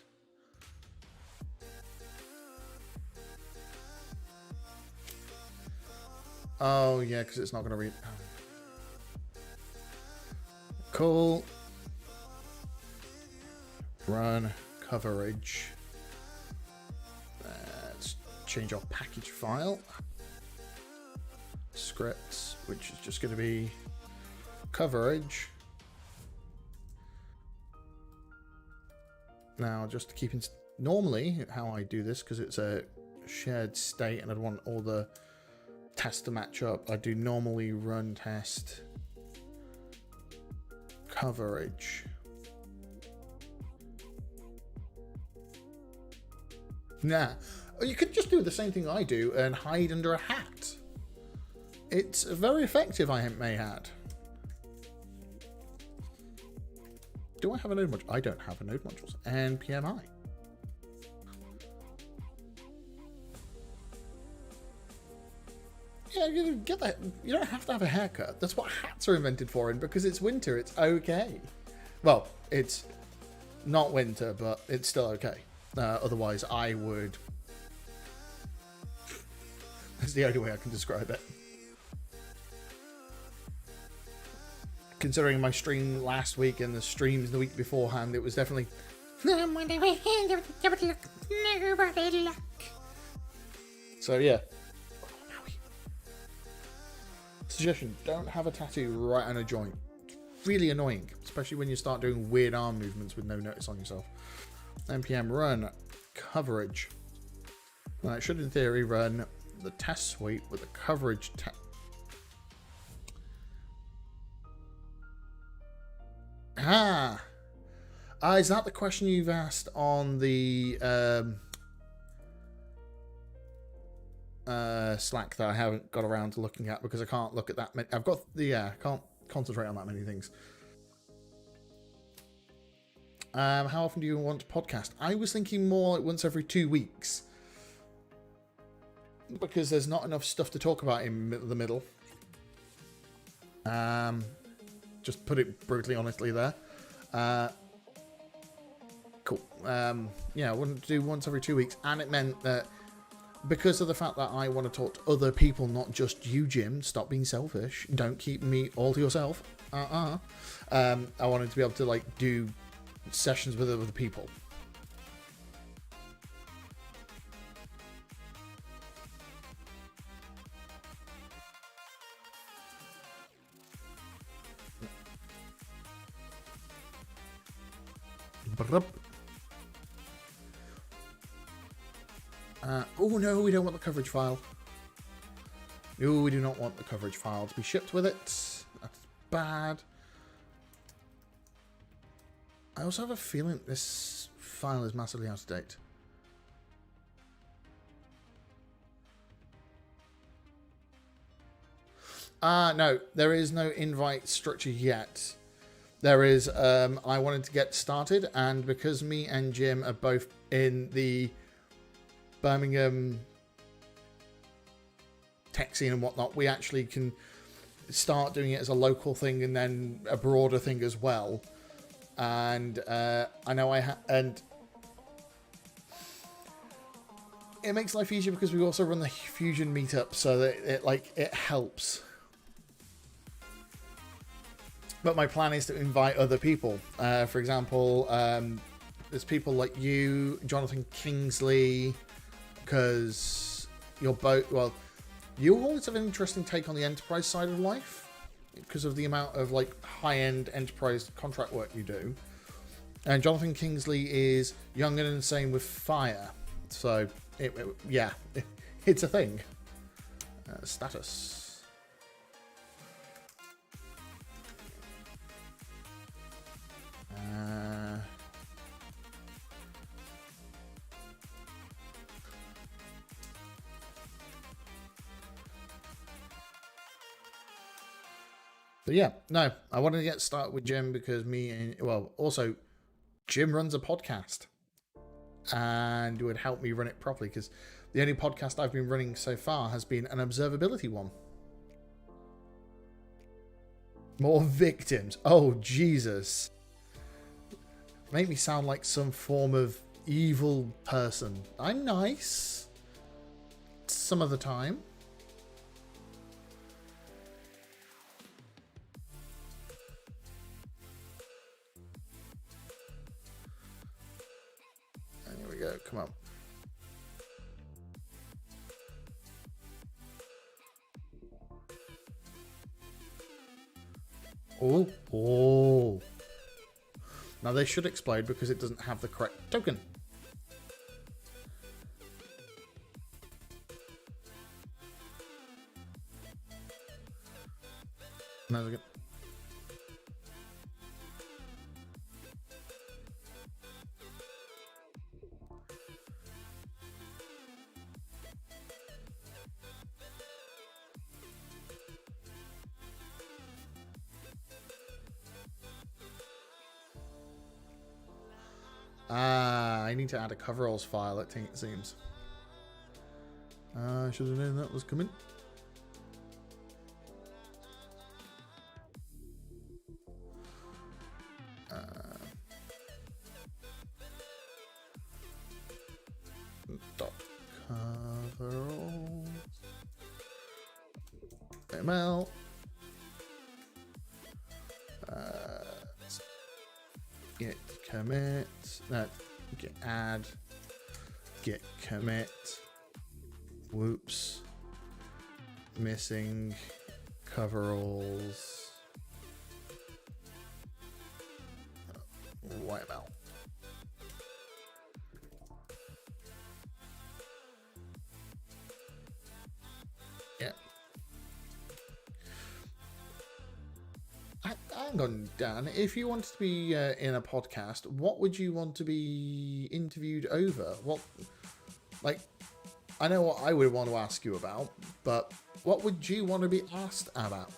Oh yeah, because it's not going to read. Cool. Run coverage. Let's change our package file. Scripts, which is just going to be coverage. Now, just to keep in normally how I do this, because it's a shared state and I'd want all the tests to match up, I do normally run test coverage. Nah, you could just do the same thing I do and hide under a hat. It's very effective, I may add. Do I have a node module? I don't have a node modules. And PMI. Yeah, you get that. You don't have to have a haircut. That's what hats are invented for, and because it's winter, it's okay. Well, it's not winter, but it's still okay. Otherwise, I would... That's the only way I can describe it. Considering my stream last week and the streams the week beforehand, it was definitely... So, yeah. Suggestion, don't have a tattoo right on a joint. It's really annoying, especially when you start doing weird arm movements with no notice on yourself. NPM run coverage. Well, it should in theory run the test suite with the coverage is that the question you've asked on the Slack that I haven't got around to looking at because I can't look at that many. I've got the I can't concentrate on that many things. How often do you want to podcast? I was thinking more like once every 2 weeks because there's not enough stuff to talk about in the middle. Just put it brutally honestly there. Cool. Yeah, I wanted to do once every 2 weeks, and it meant that because of the fact that I want to talk to other people, not just you, Jim. Stop being selfish. Don't keep me all to yourself. I wanted to be able to like do sessions with other people. Oh no, we don't want the coverage file. No, we do not want the coverage file to be shipped with it. That's bad. I also have a feeling this file is massively out of date. No, there is no invite structure yet. There is, I wanted to get started, and because me and Jim are both in the Birmingham tech scene and whatnot, we actually can start doing it as a local thing and then a broader thing as well. And I know and it makes life easier because we also run the Fusion meetup, so that it helps. But my plan is to invite other people. For example, there's people like you, Jonathan Kingsley, because you're both, well, you always have an interesting take on the enterprise side of life because of the amount of like high-end enterprise contract work you do. And Jonathan Kingsley is young and insane with fire. So, yeah, it's a thing. Status. But yeah, no, I wanted to get started with Jim because also Jim runs a podcast and it would help me run it properly because the only podcast I've been running so far has been an observability one. More victims. Oh, Jesus. Make me sound like some form of evil person. I'm nice. Some of the time. And here we go. Come on. Oh. Now they should explode because it doesn't have the correct token. No, they're I need to add a coveralls file, it seems. I should have known that was coming. Coveralls. ML. Git commit. No, git add. Git commit. Whoops. Missing coveralls. YML. Yeah. Hang on, Dan. If you wanted to be in a podcast, what would you want to be interviewed over? I know what I would want to ask you about, but what would you want to be asked about?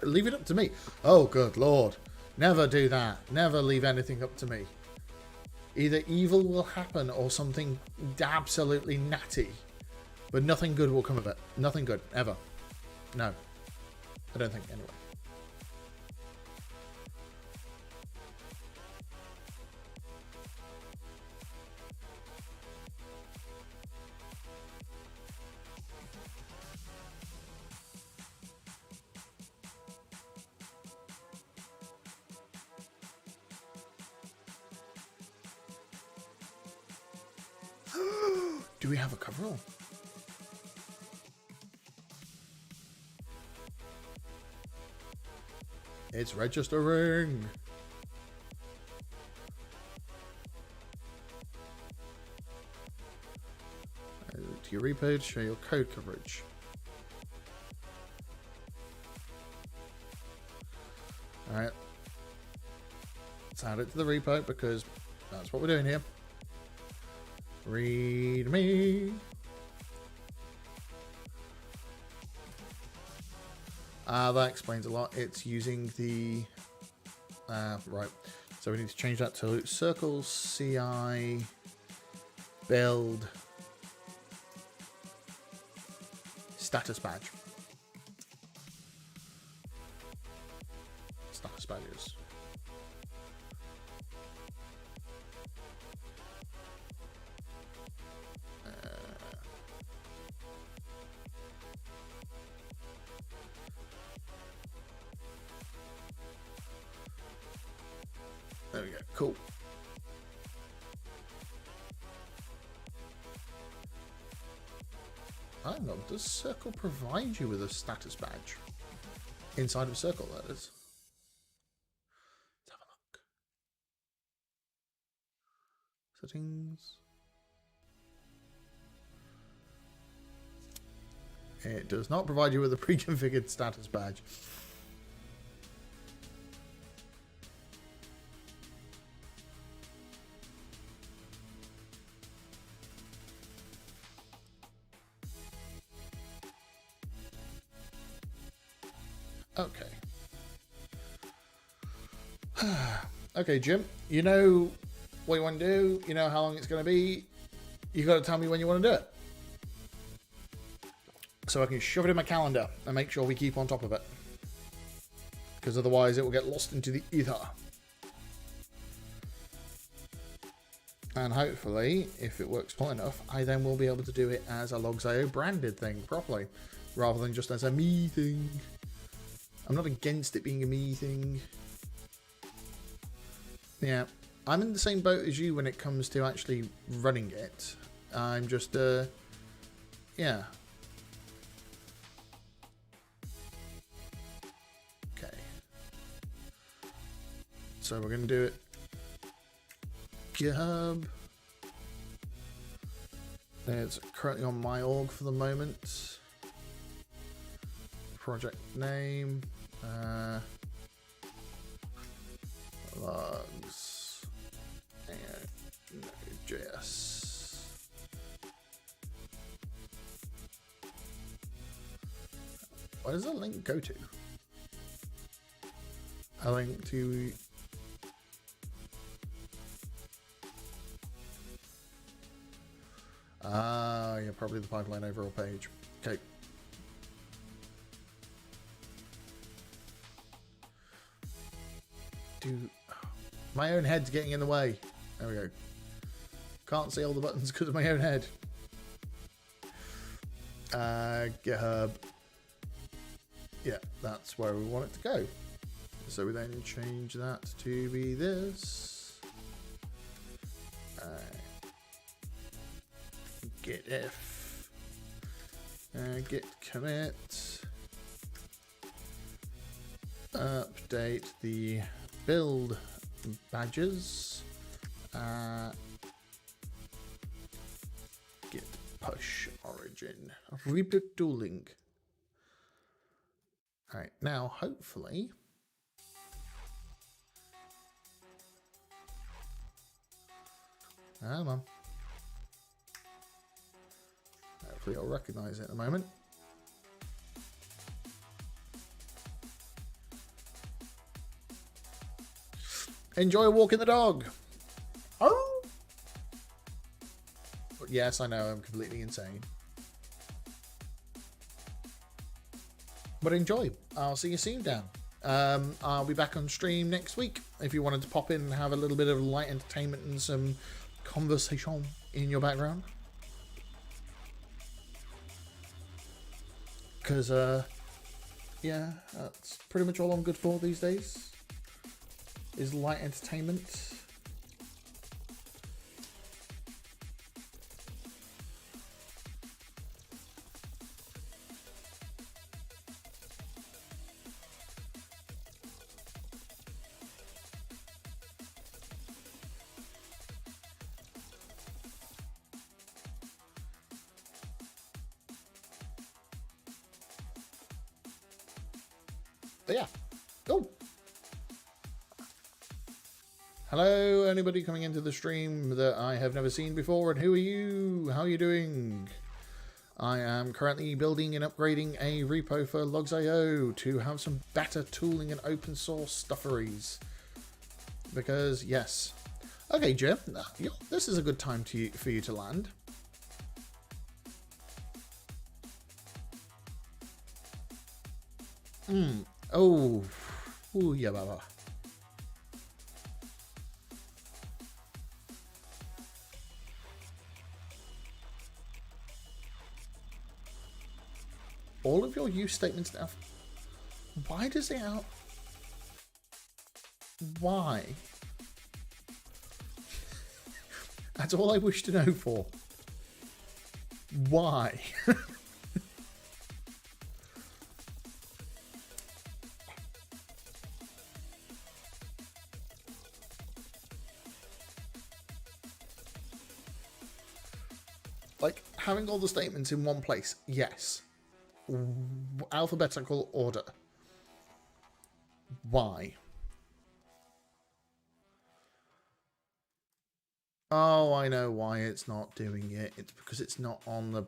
Leave it up to me. Oh, good Lord. Never do that. Never leave anything up to me. Either evil will happen or something absolutely natty. But nothing good will come of it. Nothing good. Ever. No. I don't think, anyway. Do we have a coverall? It's registering. To your repo to show your code coverage. Alright. Let's add it to the repo because that's what we're doing here. Read me. That explains a lot. It's using the right. So we need to change that to circle CI build status badge. Status badges. There we go. Cool. Hang on, does Circle provide you with a status badge? Inside of Circle, that is. Let's have a look. Settings. It does not provide you with a pre-configured status badge. Okay. Okay, Jim. You know what you want to do. You know how long it's going to be. You got to tell me when you want to do it, so I can shove it in my calendar and make sure we keep on top of it. Because otherwise, it will get lost into the ether. And hopefully, if it works well enough, I then will be able to do it as a Logs.io branded thing properly, rather than just as a me thing. I'm not against it being a me thing. Yeah, I'm in the same boat as you when it comes to actually running it. I'm just, yeah. Okay. So we're going to do it. GitHub. It's currently on my org for the moment. Project name. Logs. And Node.js. Where does that link go to? A link to... yeah, probably the pipeline overall page. Okay. My own head's getting in the way. There we go. Can't see all the buttons because of my own head. GitHub. Yeah, that's where we want it to go. So we then change that to be this. Git if. Git commit. Update the build badges. Git push origin. Reboot tooling. Alright, now hopefully. Come on. Hopefully I'll recognize it in a moment. Enjoy walking the dog. Oh. Yes, I know, I'm completely insane. But enjoy. I'll see you soon, Dan. I'll be back on stream next week. If you wanted to pop in and have a little bit of light entertainment and some conversation in your background. Because, yeah, that's pretty much all I'm good for these days. Is light entertainment. But yeah. Go. Hello, anybody coming into the stream that I have never seen before, and who are you? How are you doing? I am currently building and upgrading a repo for Logs.io to have some better tooling and open source stuffery. because yes. Okay, Jim, this is a good time for you to land. Oh. Ooh, yeah, baba. All of your use statements now. Why does it out? Why? That's all I wish to know for. Why? Like, having all the statements in one place, yes. Alphabetical order. Why? Oh, I know why it's not doing it. It's because it's not on the...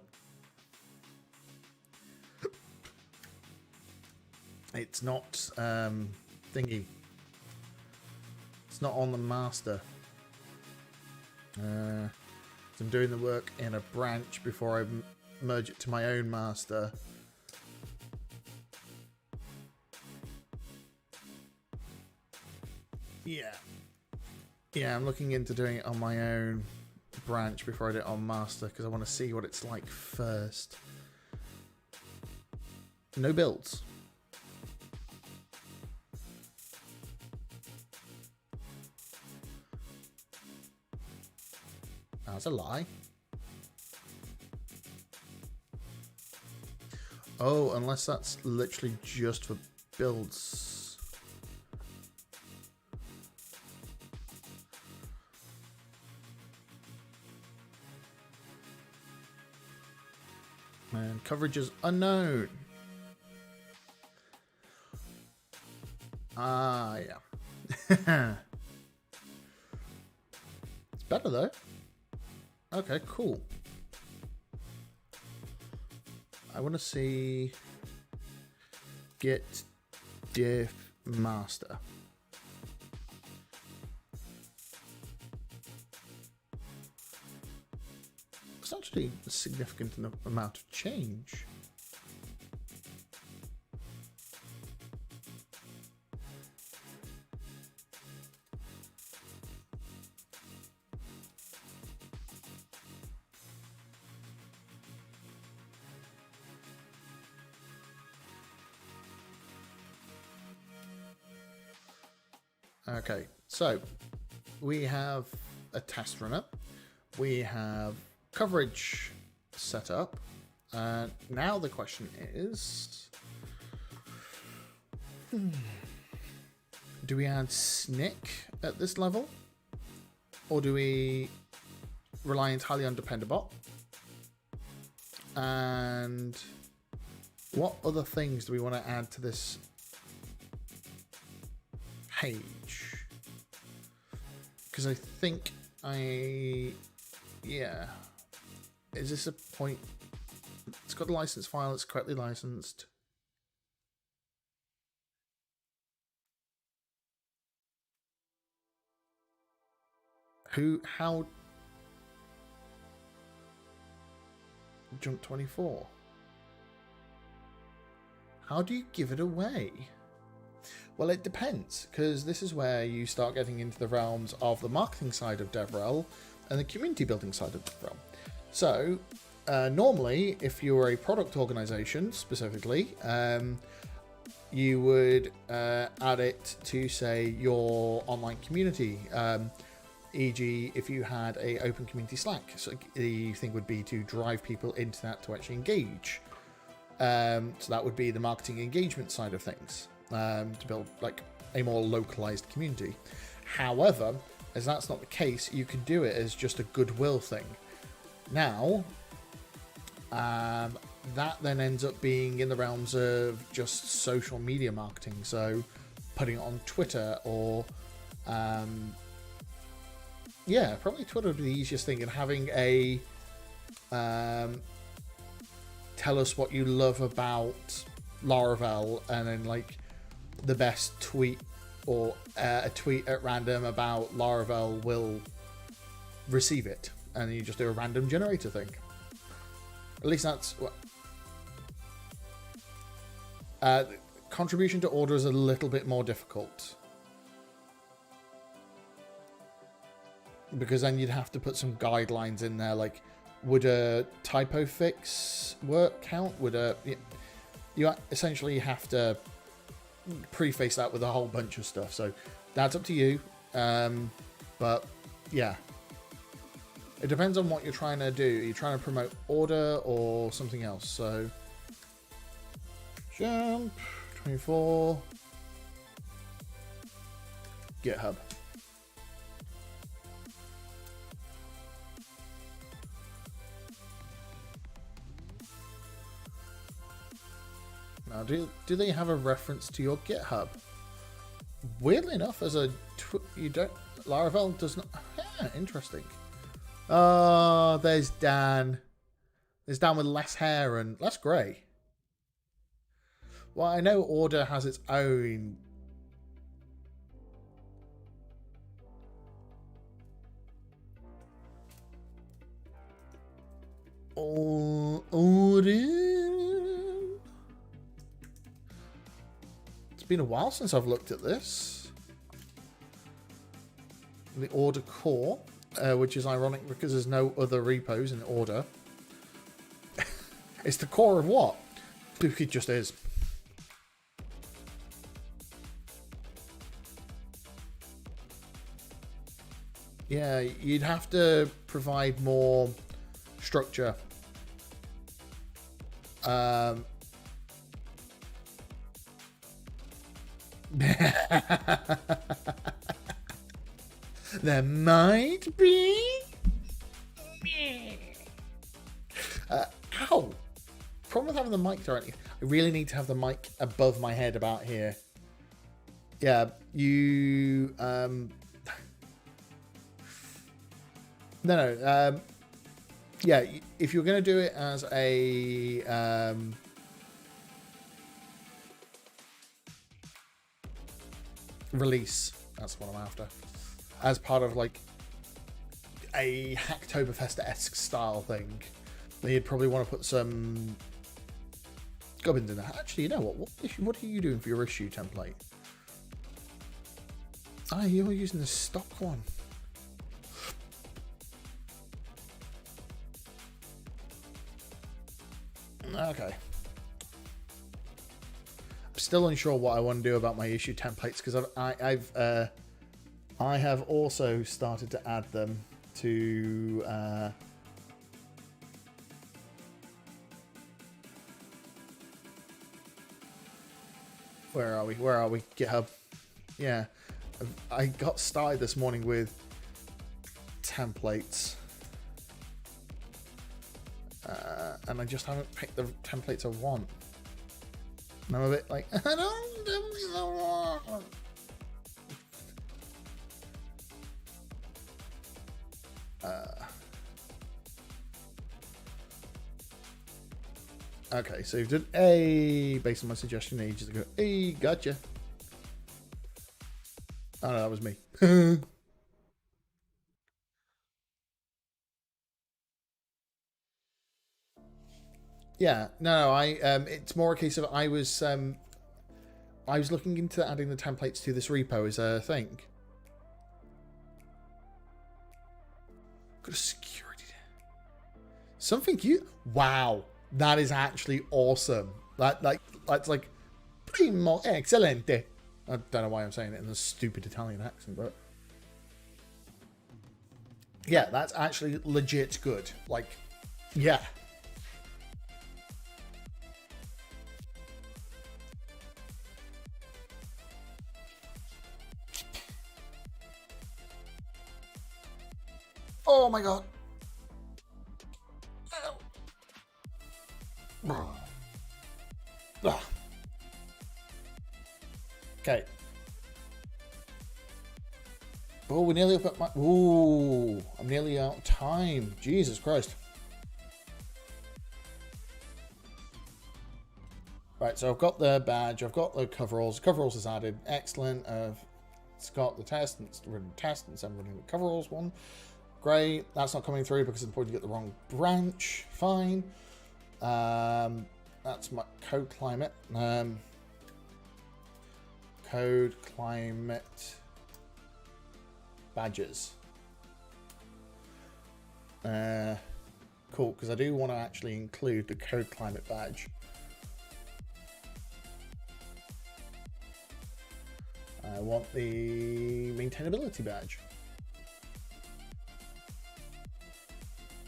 It's not, thingy. It's not on the master. I'm doing the work in a branch before I merge it to my own master. Yeah. Yeah, I'm looking into doing it on my own branch before I do it on master because I want to see what it's like first. No builds. That's a lie. Oh, unless that's literally just for builds. And coverage is unknown. Ah, yeah. It's better though. Okay, cool. I want to see get diff master. It's actually a significant enough amount of change. Okay, so we have a test runner, we have coverage set up, and now the question is, do we add Snick at this level, or do we rely entirely on Dependabot? And what other things do we want to add to this page? Because I think yeah. Is this a point? It's got a license file, it's correctly licensed. How? Jump 24. How do you give it away? Well, it depends, because this is where you start getting into the realms of the marketing side of DevRel and the community building side of DevRel. So, normally, if you were a product organization specifically, you would add it to, say, your online community. E.g., if you had a open community Slack, so the thing would be to drive people into that to actually engage. So that would be the marketing engagement side of things, to build like a more localized community. However, as that's not the case, you can do it as just a goodwill thing. Now, that then ends up being in the realms of just social media marketing. So putting it on Twitter or, yeah, probably Twitter would be the easiest thing, and having a, tell us what you love about Laravel, and then like the best tweet or a tweet at random about Laravel will receive it, and you just do a random generator thing. At least that's what. Contribution to order is a little bit more difficult, because then you'd have to put some guidelines in there, like would a typo fix count? Would you essentially have to preface that with a whole bunch of stuff, so that's up to you. But yeah, it depends on what you're trying to do. Are you trying to promote order or something else? So jump 24 GitHub. Now, do they have a reference to your GitHub? Weirdly enough, you don't. Laravel does not. Yeah, interesting. Oh, there's Dan. There's Dan with less hair and less grey. Well, I know Order has its own. Order. It's been a while since I've looked at this. The Order core, which is ironic because there's no other repos in Order. It's the core of what? It just is. Yeah, you'd have to provide more structure. There might be. Ow! Problem with having the mic directly. I really need to have the mic above my head about here. Yeah, you. No. Yeah, if you're going to do it as a release, that's what I'm after, as part of like a Hacktoberfest-esque style thing, then you'd probably want to put some gubbins in there. Actually, you know what are you doing for your issue template? Ah, you're using the stock one. Okay. I'm still unsure what I want to do about my issue templates, because I have also started to add them to where are we? GitHub. Yeah. I got started this morning with templates. And I just haven't picked the templates I want. And I'm a bit like, I don't give me the one. Okay, so you've done A based on my suggestion ages ago. A, gotcha. Oh no, that was me. Yeah, no, it's more a case of I was looking into adding the templates to this repo as a thing. Got a security. Something you. Wow, that is actually awesome. That's like primo excelente. I don't know why I'm saying it in a stupid Italian accent, but yeah, that's actually legit good. Like, yeah. Oh my god. Okay. Oh, we're nearly up at my. Ooh, I'm nearly out of time. Jesus Christ. Right, so I've got the badge, I've got the coveralls. Coveralls is added. Excellent. it's got the test, and it's running the test, and it's running the coveralls one. Great. That's not coming through because at the point you get the wrong branch. Fine. That's my code climate. Code climate badges. Cool, because I do want to actually include the code climate badge. I want the maintainability badge.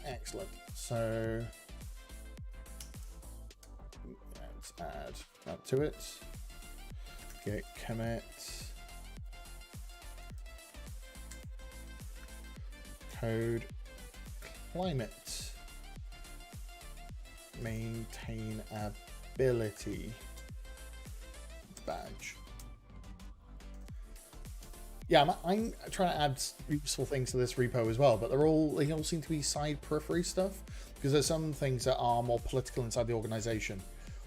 Excellent. So let's add that to it. Git commit code climate maintainability badge. Yeah, I'm trying to add useful things to this repo as well, but they all seem to be side periphery stuff, because there's some things that are more political inside the organization.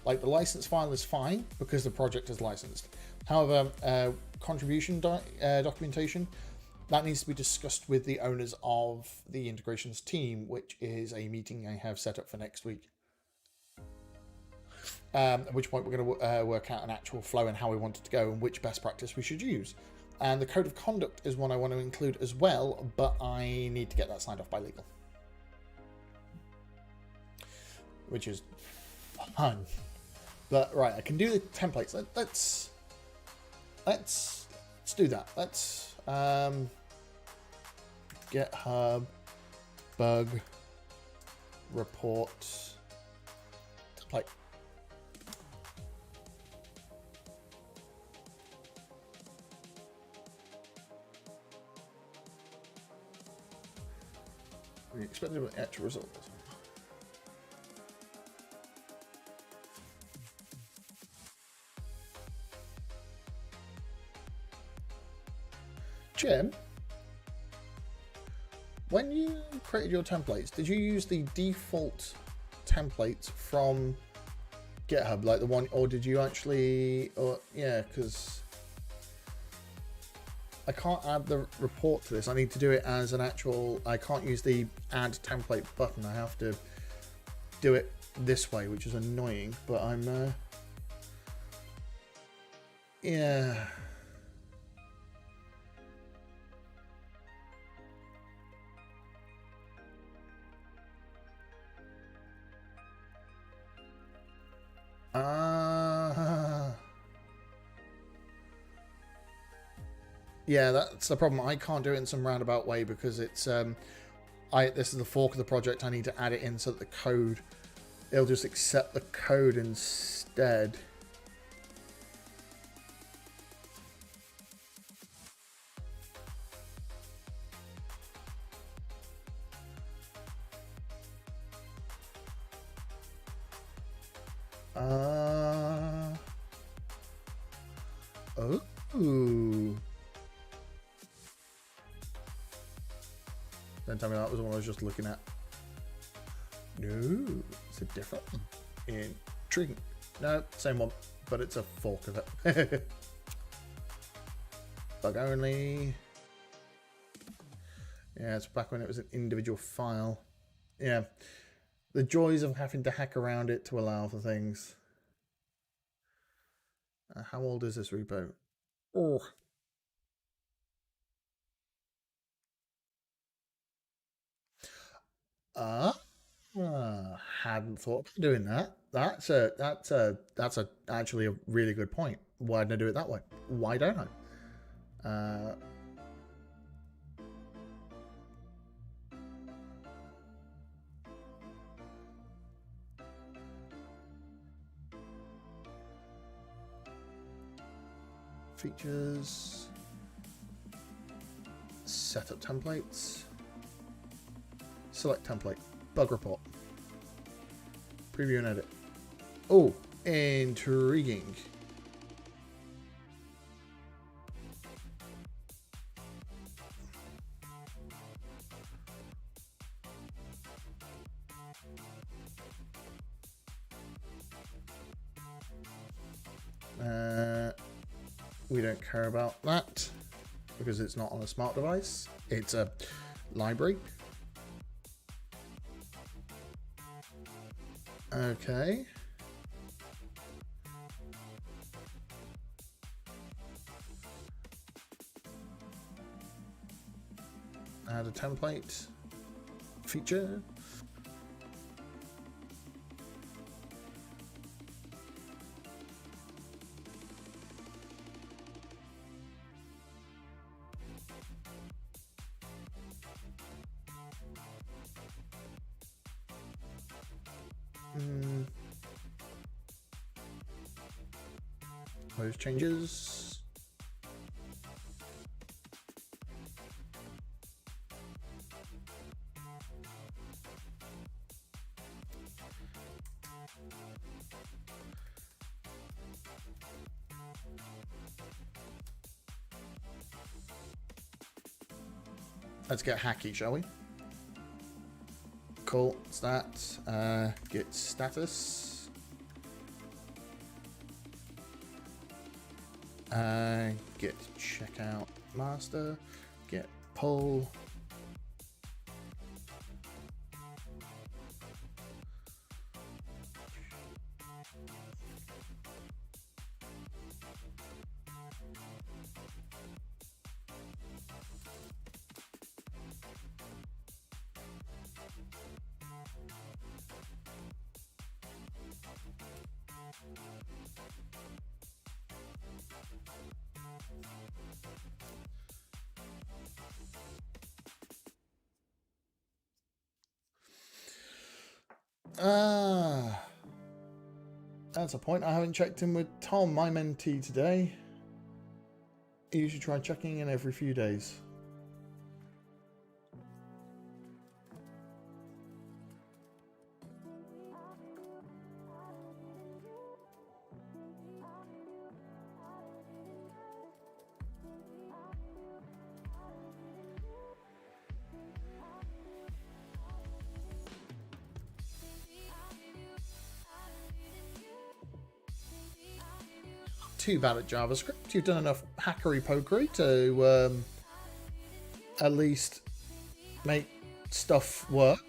Like the license file is fine because the project is licensed. However, contribution documentation, that needs to be discussed with the owners of the integrations team, which is a meeting I have set up for next week. At which point we're going to work out an actual flow and how we want it to go and which best practice we should use. And the code of conduct is one I want to include as well, but I need to get that signed off by legal. Which is fun. But right, I can do the templates. Let's do that. Let's GitHub bug report template. We expected an actual result. Jim, when you created your templates, did you use the default templates from GitHub, like the one, or did you actually, or yeah, because I can't add the report to this. I need to do it as an actual, I can't use the add template button. I have to do it this way, which is annoying, but I'm, yeah. Yeah, that's the problem. I can't do it in some roundabout way because it's this is the fork of the project. I need to add it in so that the code, it'll just accept the code instead. Oh. Don't tell me that was the one I was just looking at. No, it's a different one. Intriguing. No, same one, but it's a fork of it. Bug only. Yeah, it's back when it was an individual file. Yeah, the joys of having to hack around it to allow for things. How old is this repo? Oh. Hadn't thought of doing that. That's actually a really good point. Why didn't I do it that way? Why don't I? Features, setup templates, select template, bug report, preview and edit. Oh, intriguing. We don't care about that. because it's not on a smart device. It's a library. Okay. Add a template feature. Those changes. Let's get hacky, shall we? Cool, it's that. Git status. Git checkout master. Git pull. That's a point. I haven't checked in with Tom, my mentee, today. You should try checking in every few days. Too bad at JavaScript. You've done enough hackery pokery to at least make stuff work.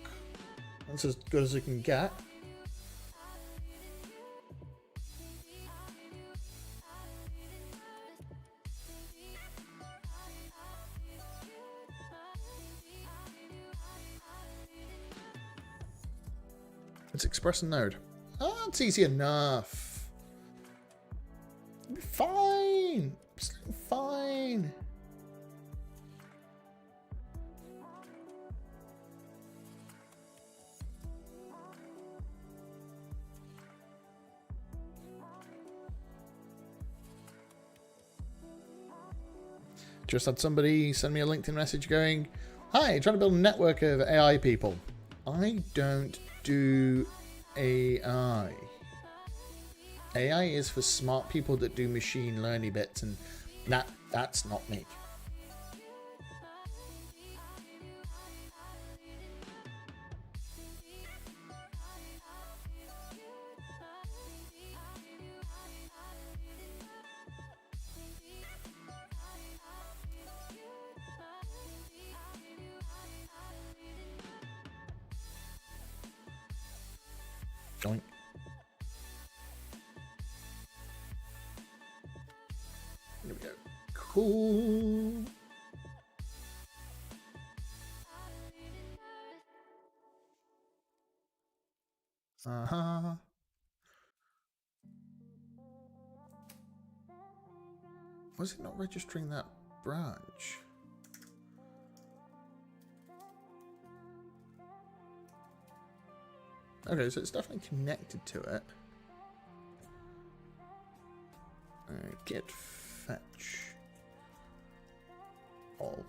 That's as good as it can get. Let's express a node. Oh, it's easy enough. It'll be fine. It's fine. Just had somebody send me a LinkedIn message going, "Hi, trying to build a network of AI people." I don't do AI. AI is for smart people that do machine learning bits, and that's not me. Joint. There we go. Cool. Uh-huh. Was it not registering that branch? Okay, so it's definitely connected to it. Git fetch all.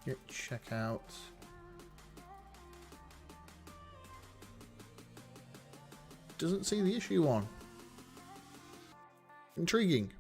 Git checkout. Doesn't see the issue on. Intriguing.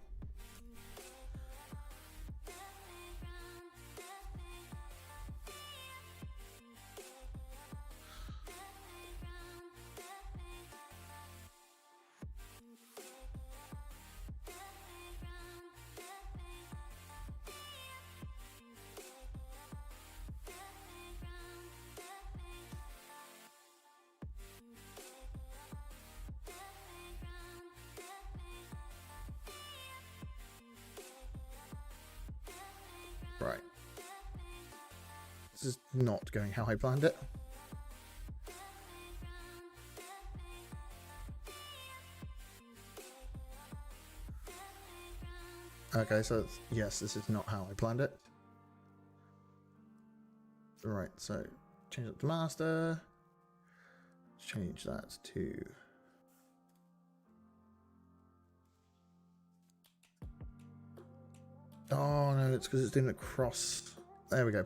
This is not going how I planned it. Okay, so yes, this is not how I planned it. Right, so change it to master. Change that to... Oh no, it's because it's doing it cross. There we go.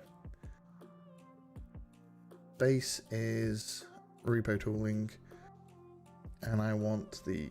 Base is repo tooling, and I want the...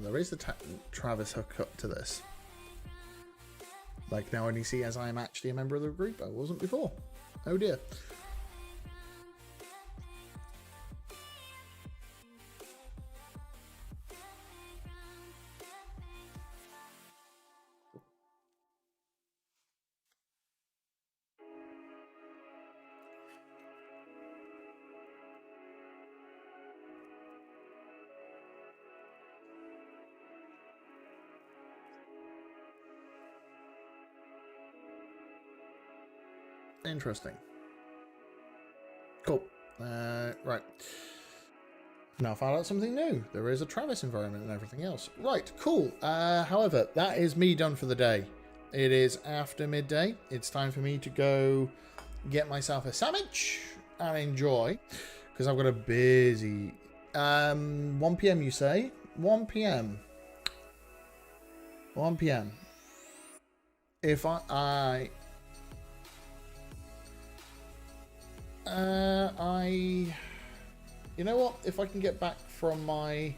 there is a Travis hookup to this. Like, now only see as I am actually a member of the group. I wasn't before. Oh dear. Interesting. Cool. Right. Now found out something new. There is a Travis environment and everything else. Right, cool. However, that is me done for the day. It is after midday. It's time for me to go get myself a sandwich and enjoy, because I've got a busy... 1 PM you say? 1 PM. 1 PM. If you know what? If I can get back from my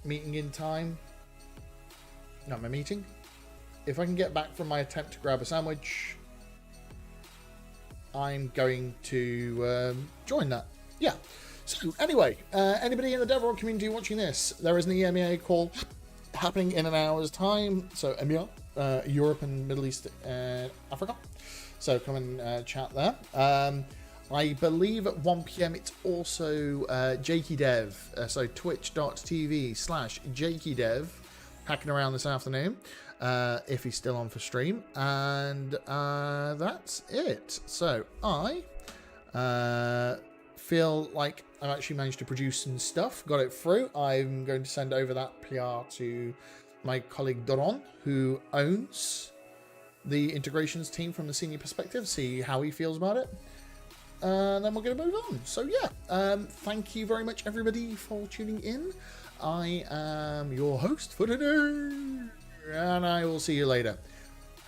meeting in time, not my meeting. If I can get back from my attempt to grab a sandwich, I'm going to join that. Yeah. So anyway, anybody in the DevRel community watching this, there is an EMEA call happening in an hour's time. So EMEA, Europe and Middle East, Africa. So come and chat there. I believe at 1 PM it's also JakyDev. So twitch.tv/JakyDev hacking around this afternoon. If he's still on for stream. And that's it. So I feel like I've actually managed to produce some stuff. Got it through. I'm going to send over that PR to my colleague Doron, who owns the integrations team from the senior perspective, see how he feels about it, and then we're going to move on. So yeah, thank you very much everybody for tuning in. I am your host for today, and I will see you later.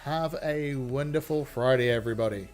Have a wonderful Friday, everybody.